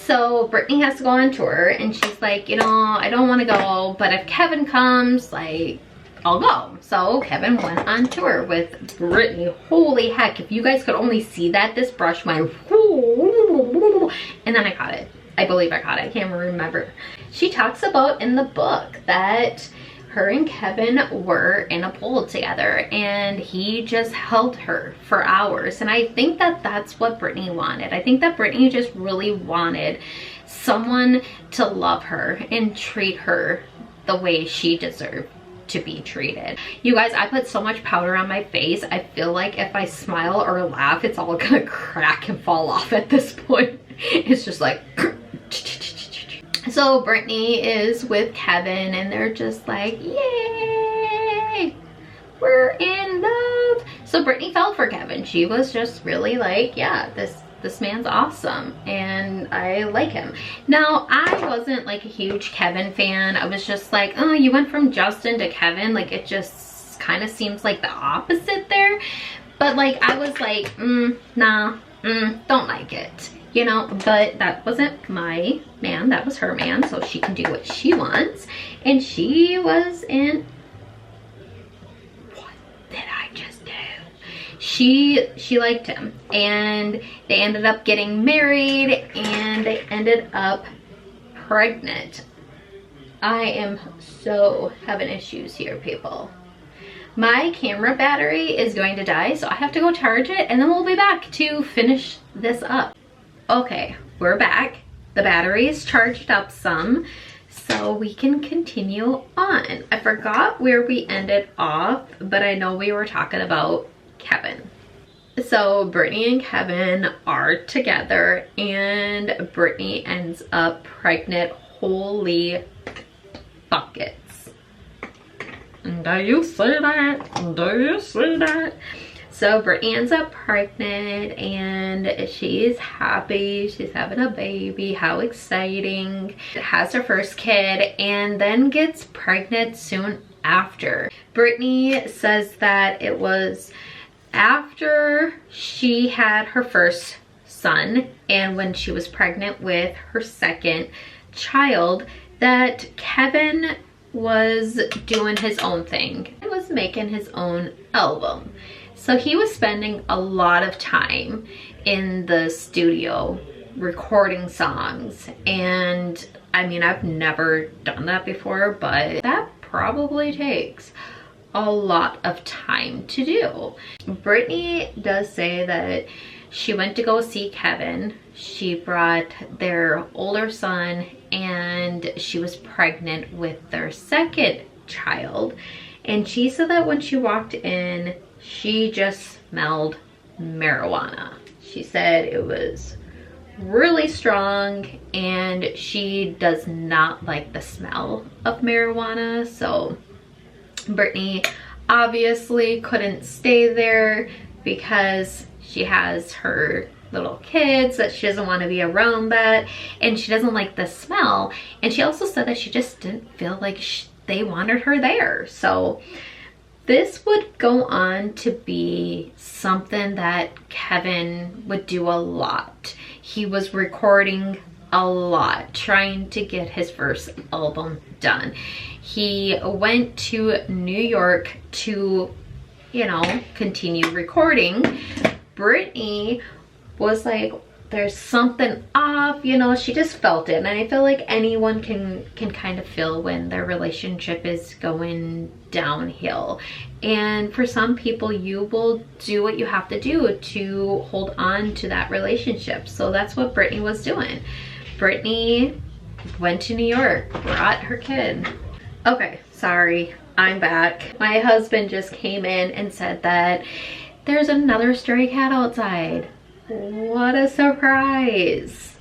So Britney has to go on tour, and she's like, you know, I don't want to go, but if Kevin comes, like, I'll go. So Kevin went on tour with Britney. Holy heck, if you guys could only see that, this brush went, and then I caught it. I believe I caught it, I can't remember. She talks about in the book that her and Kevin were in a pool together, and he just held her for hours. And I think that that's what Britney wanted. I think that Britney just really wanted someone to love her and treat her the way she deserved to be treated. You guys, I put so much powder on my face. I feel like if I smile or laugh, it's all gonna crack and fall off at this point. It's just like so Britney is with Kevin, and they're just like, yay, we're in love. So Britney fell for Kevin. She was just really like, yeah, this man's awesome and I like him. Now, I wasn't like a huge Kevin fan. I was just like, oh, you went from Justin to Kevin. Like, it just kind of seems like the opposite there. But like, I was like, nah, don't like it. You know, but that wasn't my man, that was her man, so she can do what she wants. And she was in, what did I just do? She liked him, and they ended up getting married, and they ended up pregnant. I am so having issues here, people. My camera battery is going to die, so I have to go charge it, and then we'll be back to finish this up. Okay, we're back. The battery is charged up some, so we can continue on. I forgot where we ended off, but I know we were talking about Kevin. So Britney and Kevin are together, and Britney ends up pregnant. Holy buckets. Do you see that? Do you see that? So Britney ends up pregnant, and she's happy. She's having a baby. How exciting. Has her first kid, and then gets pregnant soon after. Britney says that it was after she had her first son, and when she was pregnant with her second child, that Kevin was doing his own thing. He was making his own album. So he was spending a lot of time in the studio recording songs. And I mean, I've never done that before, but that probably takes a lot of time to do. Britney does say that she went to go see Kevin. She brought their older son, and she was pregnant with their second child. And she said that when she walked in, she just smelled marijuana. She said it was really strong, and she does not like the smell of marijuana. So Britney obviously couldn't stay there because she has her little kids that she doesn't want to be around that, and she doesn't like the smell. And she also said that she just didn't feel like they wanted her there. So this would go on to be something that Kevin would do a lot. He was recording a lot, trying to get his first album done. He went to New York to, you know, continue recording. Britney was like, there's something off, you know, she just felt it. And I feel like anyone can kind of feel when their relationship is going downhill. And for some people, you will do what you have to do to hold on to that relationship. So that's what Britney was doing. Britney went to New York, brought her kid. Okay, sorry, I'm back. My husband just came in and said that there's another stray cat outside. What a surprise.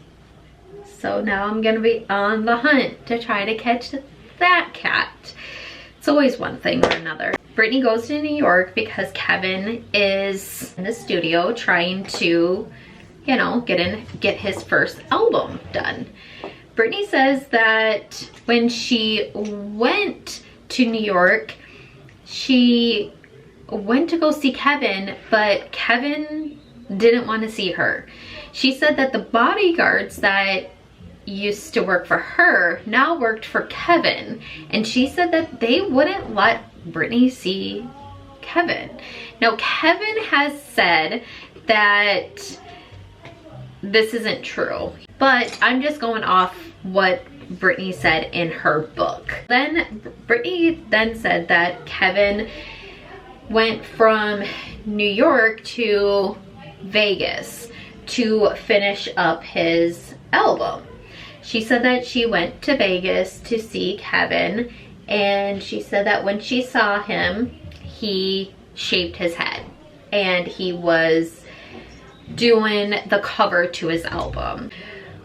So now I'm gonna be on the hunt to try to catch that cat. It's always one thing or another. Britney goes to New York because Kevin is in the studio trying to, you know, get his first album done. Britney says that when she went to New York, she went to go see Kevin, but Kevin didn't want to see her. She said that the bodyguards that used to work for her now worked for Kevin, and she said that they wouldn't let Britney see Kevin. Now, Kevin has said that this isn't true, but I'm just going off what Britney said in her book. Then Britney then said that Kevin went from New York to Vegas to finish up his album. She said that she went to Vegas to see Kevin, and she said that when she saw him, he shaved his head and he was doing the cover to his album.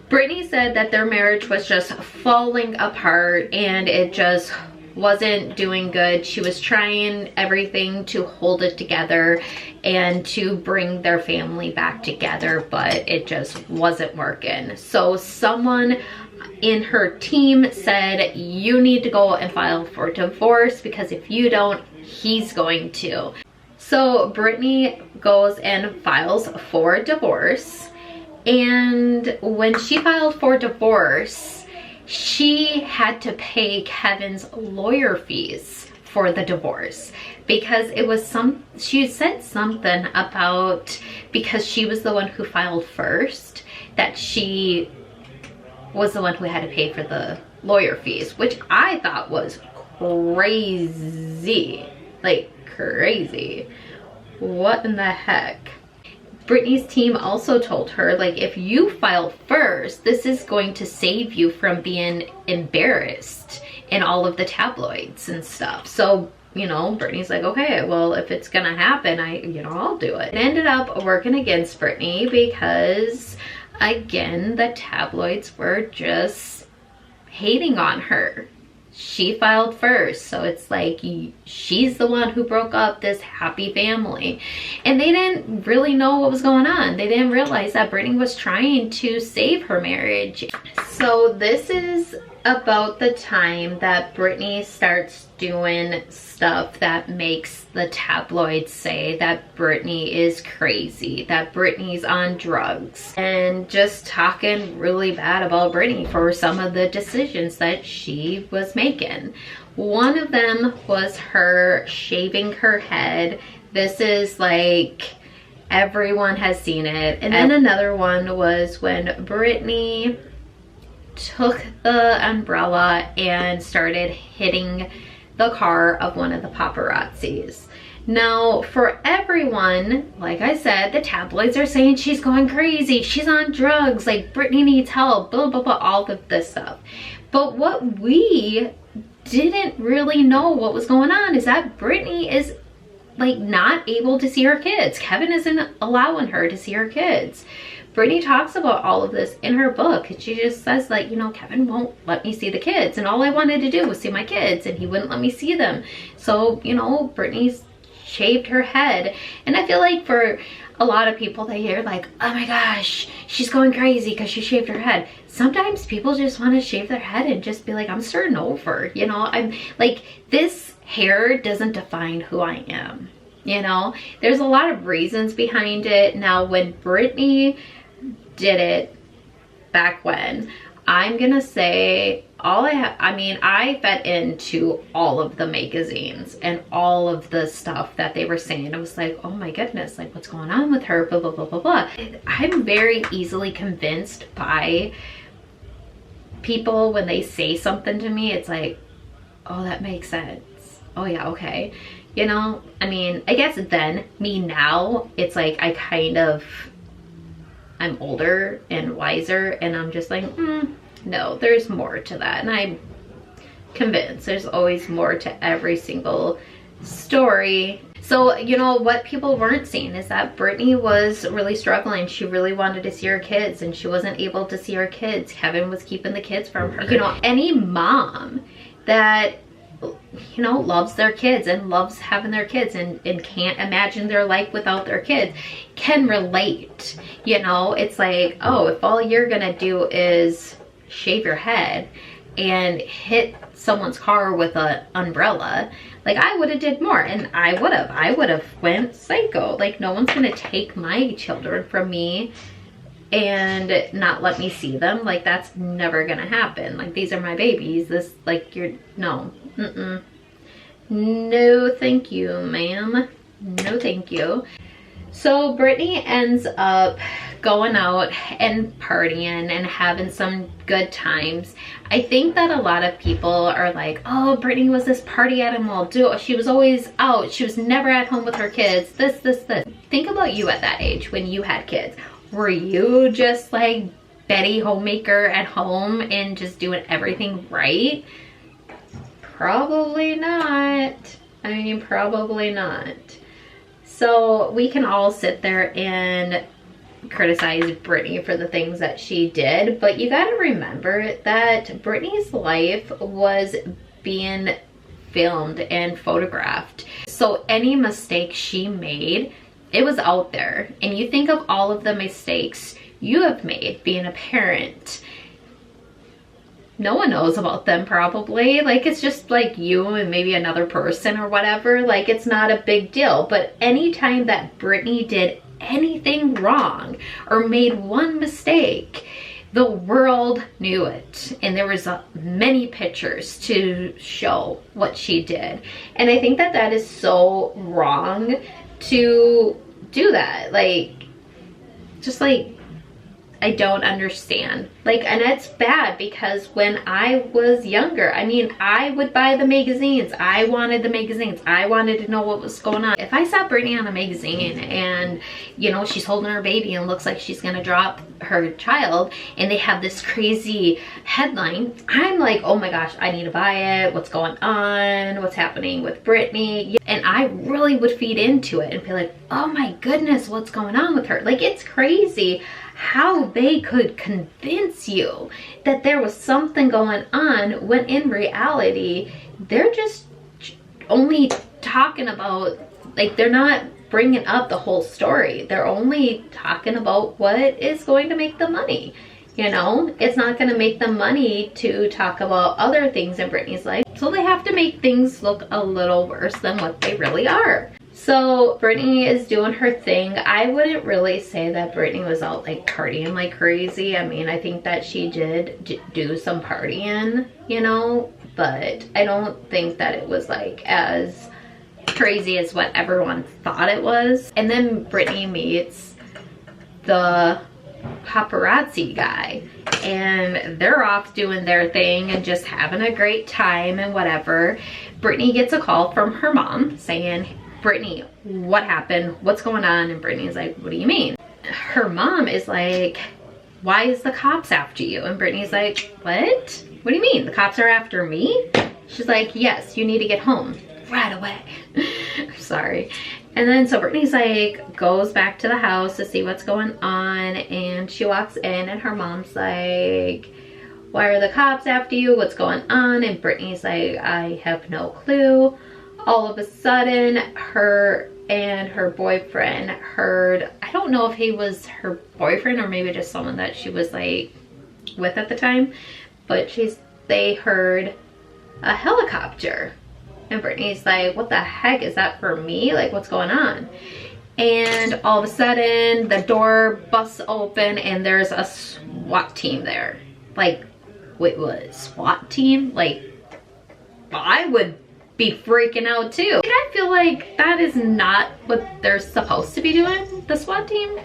Britney said that their marriage was just falling apart and it just wasn't doing good. She was trying everything to hold it together and to bring their family back together, but it just wasn't working. So someone in her team said, you need to go and file for divorce, because if you don't, he's going to. So Britney goes and files for divorce, and when she filed for divorce, she had to pay Kevin's lawyer fees for the divorce, because it was she said something about, because she was the one who filed first, that she was the one who had to pay for the lawyer fees, which I thought was crazy. Like, crazy. What in the heck? Britney's team also told her, like, if you file first, this is going to save you from being embarrassed in all of the tabloids and stuff. So, you know, Britney's like, okay, well, if it's gonna happen, I'll do it. It ended up working against Britney because, again, the tabloids were just hating on her. She filed first, so it's like she's the one who broke up this happy family. And they didn't really know what was going on. They didn't realize that Britney was trying to save her marriage. So this is about the time that Britney starts doing stuff that makes the tabloids say that Britney is crazy, that Britney's on drugs, and just talking really bad about Britney for some of the decisions that she was making. One of them was her shaving her head. This is like, everyone has seen it. And then another one was when Britney took the umbrella and started hitting the car of one of the paparazzis. Now, for everyone, like I said, the tabloids are saying she's going crazy, she's on drugs, like Britney needs help, blah, blah, blah, all of this stuff. But what we didn't really know what was going on is that Britney is like not able to see her kids. Kevin isn't allowing her to see her kids. Britney talks about all of this in her book, and she just says, like, you know, Kevin won't let me see the kids, and all I wanted to do was see my kids, and he wouldn't let me see them. So, you know, Britney's shaved her head. And I feel like for a lot of people, they hear like, oh my gosh, she's going crazy because she shaved her head. Sometimes people just want to shave their head and just be like, I'm starting over, you know? I'm like, this hair doesn't define who I am, you know? There's a lot of reasons behind it. Now, when Britney did it back when, I'm gonna say I fed into all of the magazines and all of the stuff that they were saying. I was like, oh my goodness, like what's going on with her, blah, blah, blah, blah, blah. I'm very easily convinced by people when they say something to me. It's like, oh, that makes sense. Oh yeah, okay. You know, I mean, I guess then, me now, it's like I'm older and wiser, and I'm just like, no, there's more to that. And I'm convinced there's always more to every single story. So, you know, what people weren't seeing is that Britney was really struggling. She really wanted to see her kids, and she wasn't able to see her kids. Kevin was keeping the kids from her. You know, any mom that, you know, loves their kids and loves having their kids and can't imagine their life without their kids can relate. You know, it's like, oh, if all you're gonna do is shave your head and hit someone's car with an umbrella, like I would have did more, and I would have went psycho. Like, no one's gonna take my children from me and not let me see them. Like, that's never gonna happen. Like, these are my babies. This, like, you're, no, no thank you, ma'am. No thank you. So Britney ends up going out and partying and having some good times. I think that a lot of people are like, oh, Britney was this party animal. She was always out. She was never at home with her kids. This. Think about you at that age when you had kids. Were you just like Betty homemaker at home and just doing everything right? Probably not. I mean, probably not. So we can all sit there and criticize Britney for the things that she did, but you gotta remember that Britney's life was being filmed and photographed. So any mistake she made, it was out there. And you think of all of the mistakes you have made being a parent. No one knows about them probably. Like, it's just like you and maybe another person or whatever. Like, it's not a big deal. But anytime that Britney did anything wrong or made one mistake, the world knew it. And there was many pictures to show what she did. And I think that that is so wrong to do that. Like, just like, I don't understand. Like, and it's bad because when I was younger, I mean, I would buy the magazines. I wanted the magazines. I wanted to know what was going on. If I saw Britney on a magazine and, you know, she's holding her baby and looks like she's gonna drop her child and they have this crazy headline, I'm like, oh my gosh, I need to buy it. What's going on? What's happening with Britney? And I really would feed into it and be like, oh my goodness, what's going on with her? Like, it's crazy how they could convince you that there was something going on when in reality they're just only talking about, like, they're not bringing up the whole story. They're only talking about what is going to make them money. You know, it's not going to make them money to talk about other things in Britney's life, so they have to make things look a little worse than what they really are. So Britney is doing her thing. I wouldn't really say that Britney was out like partying like crazy. I mean, I think that she did do some partying, you know, but I don't think that it was like as crazy as what everyone thought it was. And then Britney meets the paparazzi guy and they're off doing their thing and just having a great time and whatever. Britney gets a call from her mom saying, Britney, what happened? What's going on? And Britney's like, what do you mean? Her mom is like, why is the cops after you? And Britney's like, what? What do you mean? The cops are after me? She's like, yes, you need to get home right away. Sorry. And then so Britney's like, goes back to the house to see what's going on. And she walks in and her mom's like, why are the cops after you? What's going on? And Britney's like, I have no clue. All of a sudden, her and her boyfriend heard, I don't know if he was her boyfriend or maybe just someone that she was like with at the time, but they heard a helicopter. And Britney's like, what the heck is that for me? Like, what's going on? And all of a sudden, the door busts open and there's a SWAT team there. Like, wait, what? SWAT team? Like, I would be freaking out too. And I feel like that is not what they're supposed to be doing, the SWAT team.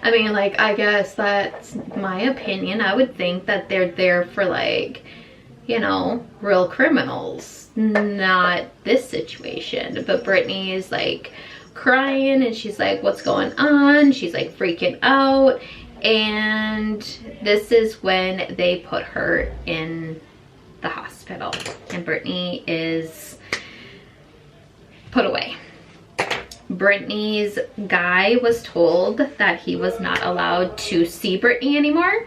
I mean, like, I guess that's my opinion. I would think that they're there for, like, you know, real criminals, not this situation. But Britney is like crying and she's like, what's going on? She's like freaking out. And this is when they put her in the hospital and Britney is put away. Britney's guy was told that he was not allowed to see Britney anymore.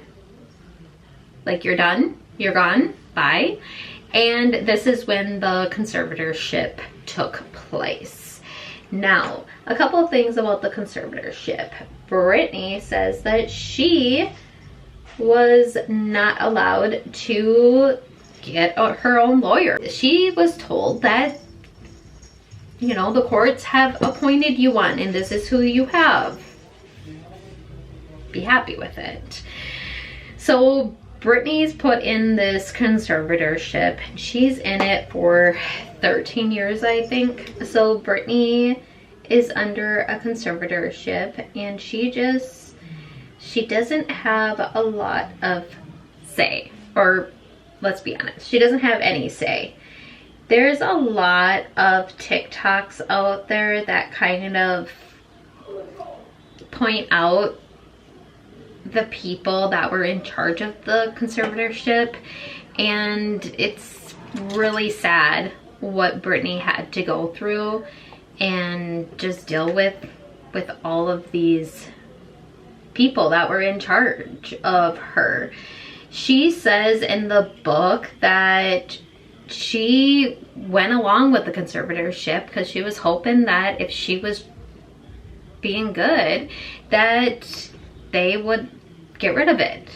Like, you're done, you're gone, bye. And this is when the conservatorship took place. Now, a couple of things about the conservatorship. Britney says that she was not allowed to get her own lawyer. She was told that, you know, the courts have appointed you one and this is who you have. be happy with it. So Britney's put in this conservatorship. She's in it for 13 years, I think. So Britney is under a conservatorship, and she doesn't have a lot of say, or let's be honest, she doesn't have any say. There's a lot of TikToks out there that kind of point out the people that were in charge of the conservatorship, and it's really sad what Britney had to go through and just deal with all of these people that were in charge of her. She says in the book that she went along with the conservatorship because she was hoping that if she was being good, that they would get rid of it.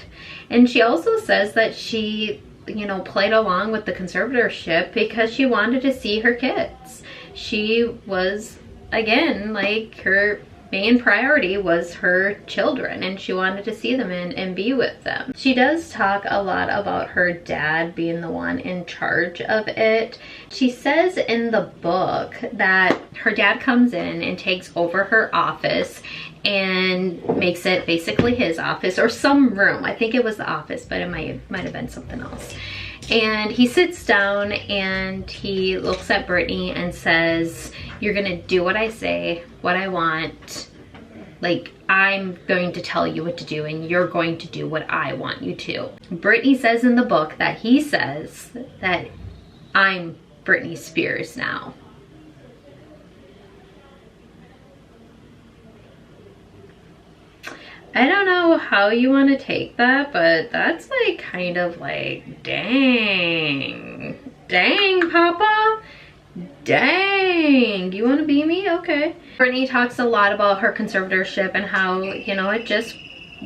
And she also says that she, you know, played along with the conservatorship because she wanted to see her kids. She was, again, like, her main priority was her children, and she wanted to see them and be with them. She does talk a lot about her dad being the one in charge of it. She says in the book that her dad comes in and takes over her office and makes it basically his office, or some room. I think it was the office, but it might have been something else. And he sits down and he looks at Britney and says, "You're gonna do what I say, what I want. Like, I'm going to tell you what to do, and you're going to do what I want you to." Britney says in the book that he says that I'm Britney Spears now. I don't know how you want to take that, but that's like kind of like, dang, Papa, dang, you want to be me? Okay. Britney talks a lot about her conservatorship and how, you know, it just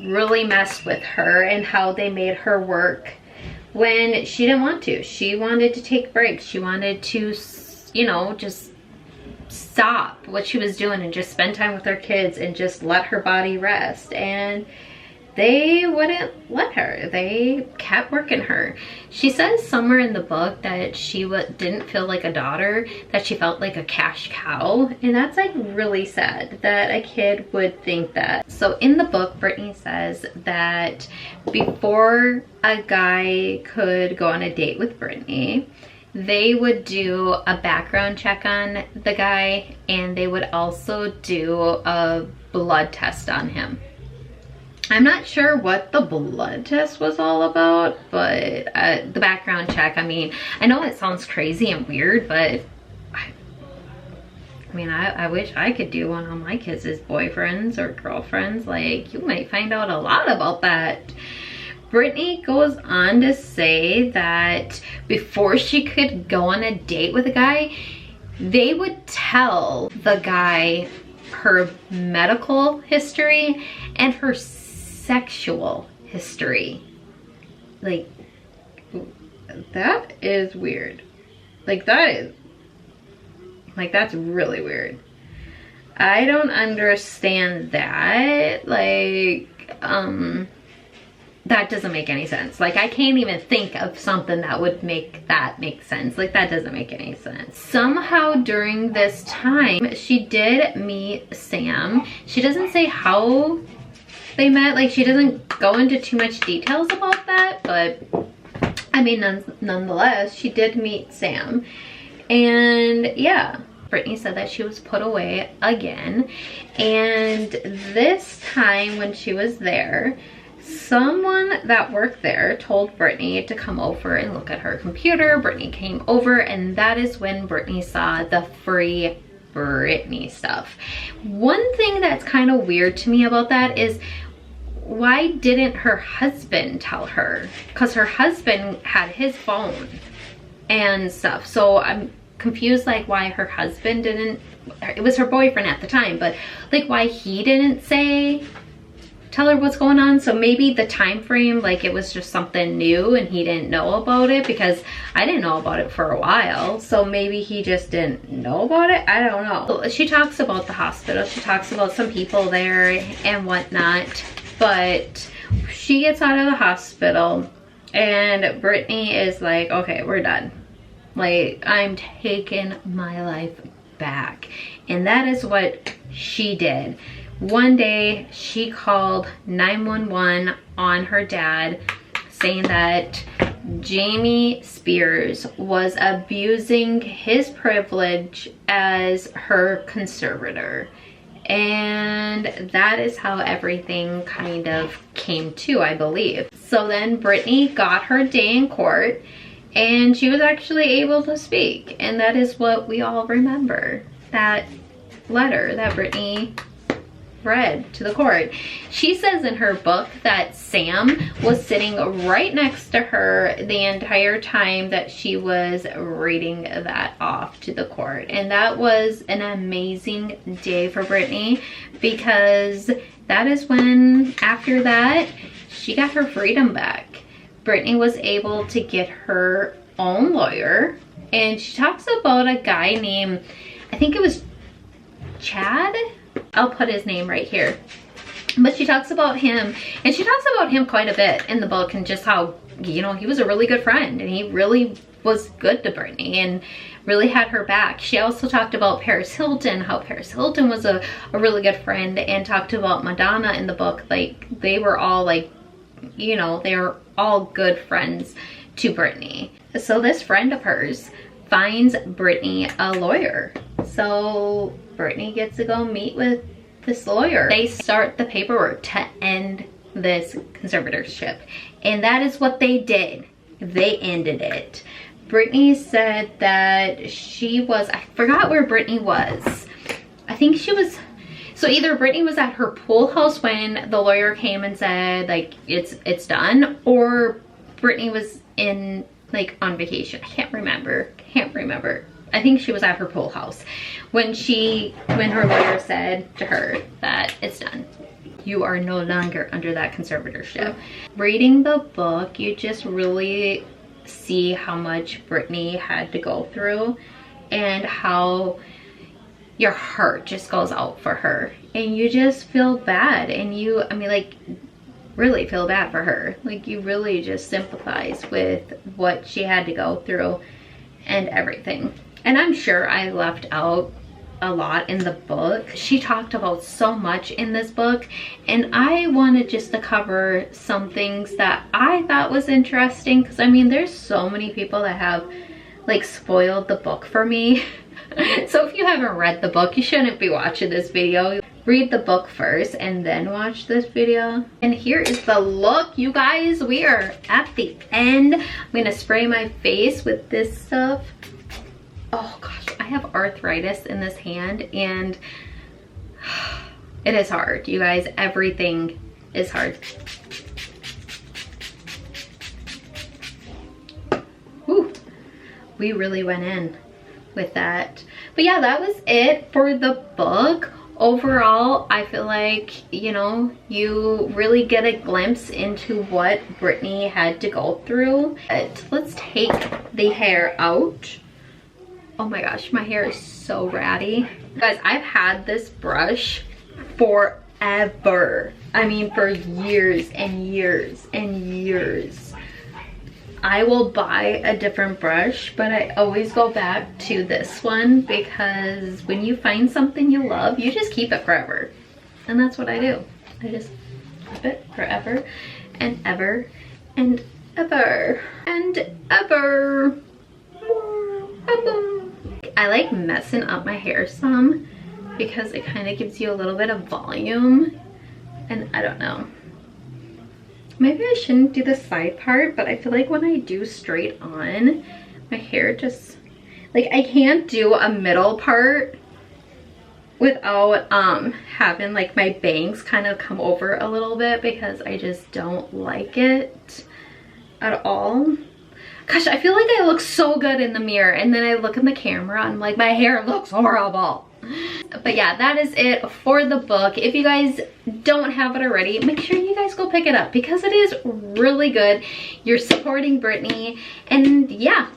really messed with her and how they made her work when she didn't want to. She wanted to take breaks. She wanted to, you know, just stop what she was doing and just spend time with her kids and just let her body rest, and they wouldn't let her. They kept working her. She says somewhere in the book that she didn't feel like a daughter, that she felt like a cash cow, and that's like really sad that a kid would think that. So in the book, Britney says that before a guy could go on a date with Britney, they would do a background check on the guy, and they would also do a blood test on him. I'm not sure what the blood test was all about, but the background check, I mean, I know it sounds crazy and weird, but I wish I could do one on my kids' boyfriends or girlfriends. Like, you might find out a lot about that. Britney goes on to say that before she could go on a date with a guy, they would tell the guy her medical history and her sexual history. Like, that is weird. Like, that's really weird. I don't understand that. Like, that doesn't make any sense. Like, I can't even think of something that would make that make sense. Like, that doesn't make any sense. Somehow during this time, she did meet Sam. She doesn't say how they met. Like, she doesn't go into too much details about that, but I mean, nonetheless, she did meet Sam. And yeah, Britney said that she was put away again. And this time when she was there, someone that worked there told Britney to come over and look at her computer. Britney came over, and that is when Britney saw the Free Britney stuff. One thing that's kind of weird to me about that is, why didn't her husband tell her? Because her husband had his phone and stuff. So I'm confused, like, why her husband didn't, it was her boyfriend at the time, but like, why he didn't tell her what's going on. So maybe the time frame, like, it was just something new and he didn't know about it, because I didn't know about it for a while. So maybe he just didn't know about it. I don't know. She talks about the hospital. She talks about some people there and whatnot. but she gets out of the hospital and Britney is like, okay, we're done. Like, I'm taking my life back. And that is what she did. One day she called 911 on her dad, saying that Britney Spears was abusing his privilege as her conservator. And that is how everything kind of came to, I believe. So then Britney got her day in court and she was actually able to speak. And that is what we all remember, that letter that Britney read to the court. She says in her book that Sam was sitting right next to her the entire time that she was reading that off to the court. And that was an amazing day for Britney, because that is when, after that, she got her freedom back. Britney was able to get her own lawyer, and she talks about a guy named, I think it was Chad? I'll put his name right here. But she talks about him, and she talks about him quite a bit in the book, and just how, you know, he was a really good friend and he really was good to Britney and really had her back. She also talked about Paris Hilton, how Paris Hilton was a really good friend, and talked about Madonna in the book. Like, they were all, like, you know, they were all good friends to Britney. So this friend of hers finds Britney a lawyer. So Britney gets to go meet with this lawyer. They start the paperwork to end this conservatorship. And that is what they did. They ended it. Britney said that she was, I forgot where Britney was. I think she was, so either Britney was at her pool house when the lawyer came and said, like, it's done, or Britney was in, like, on vacation. I can't remember. I think she was at her pool house when her lawyer said to her that it's done. You are no longer under that conservatorship. Reading the book, you just really see how much Britney had to go through, and how your heart just goes out for her, and you just feel bad, and you, I mean, like, really feel bad for her. Like, you really just sympathize with what she had to go through and everything. And I'm sure I left out a lot in the book. She talked about so much in this book, and I wanted just to cover some things that I thought was interesting, because I mean, there's so many people that have, like, spoiled the book for me. So if you haven't read the book, you shouldn't be watching this video. Read the book first and then watch this video. And here is the look, you guys. We are at the end. I'm gonna spray my face with this stuff. Oh gosh, I have arthritis in this hand, and it is hard, you guys. Everything is hard. Whew, we really went in with that. But yeah, that was it for the book. Overall, I feel like, you know, you really get a glimpse into what Britney had to go through. But let's take the hair out. Oh my gosh, my hair is so ratty. Guys, I've had this brush forever. I mean, for years and years and years. I will buy a different brush, but I always go back to this one, because when you find something you love, you just keep it forever. And that's what I do. I just keep it forever and ever and ever and ever. I like messing up my hair some, because it kind of gives you a little bit of volume, and I don't know. Maybe I shouldn't do the side part, but I feel like when I do straight on, my hair just, like, I can't do a middle part without having, like, my bangs kind of come over a little bit, because I just don't like it at all. Gosh, I feel like I look so good in the mirror, and then I look in the camera and I'm like, my hair looks horrible. But yeah, that is it for the book. If you guys don't have it already, make sure you guys go pick it up, because it is really good. You're supporting Britney, and yeah,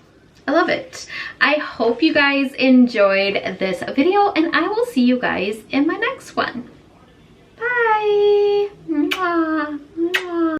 I love it. I hope you guys enjoyed this video, and I will see you guys in my next one. Bye. Mwah. Mwah.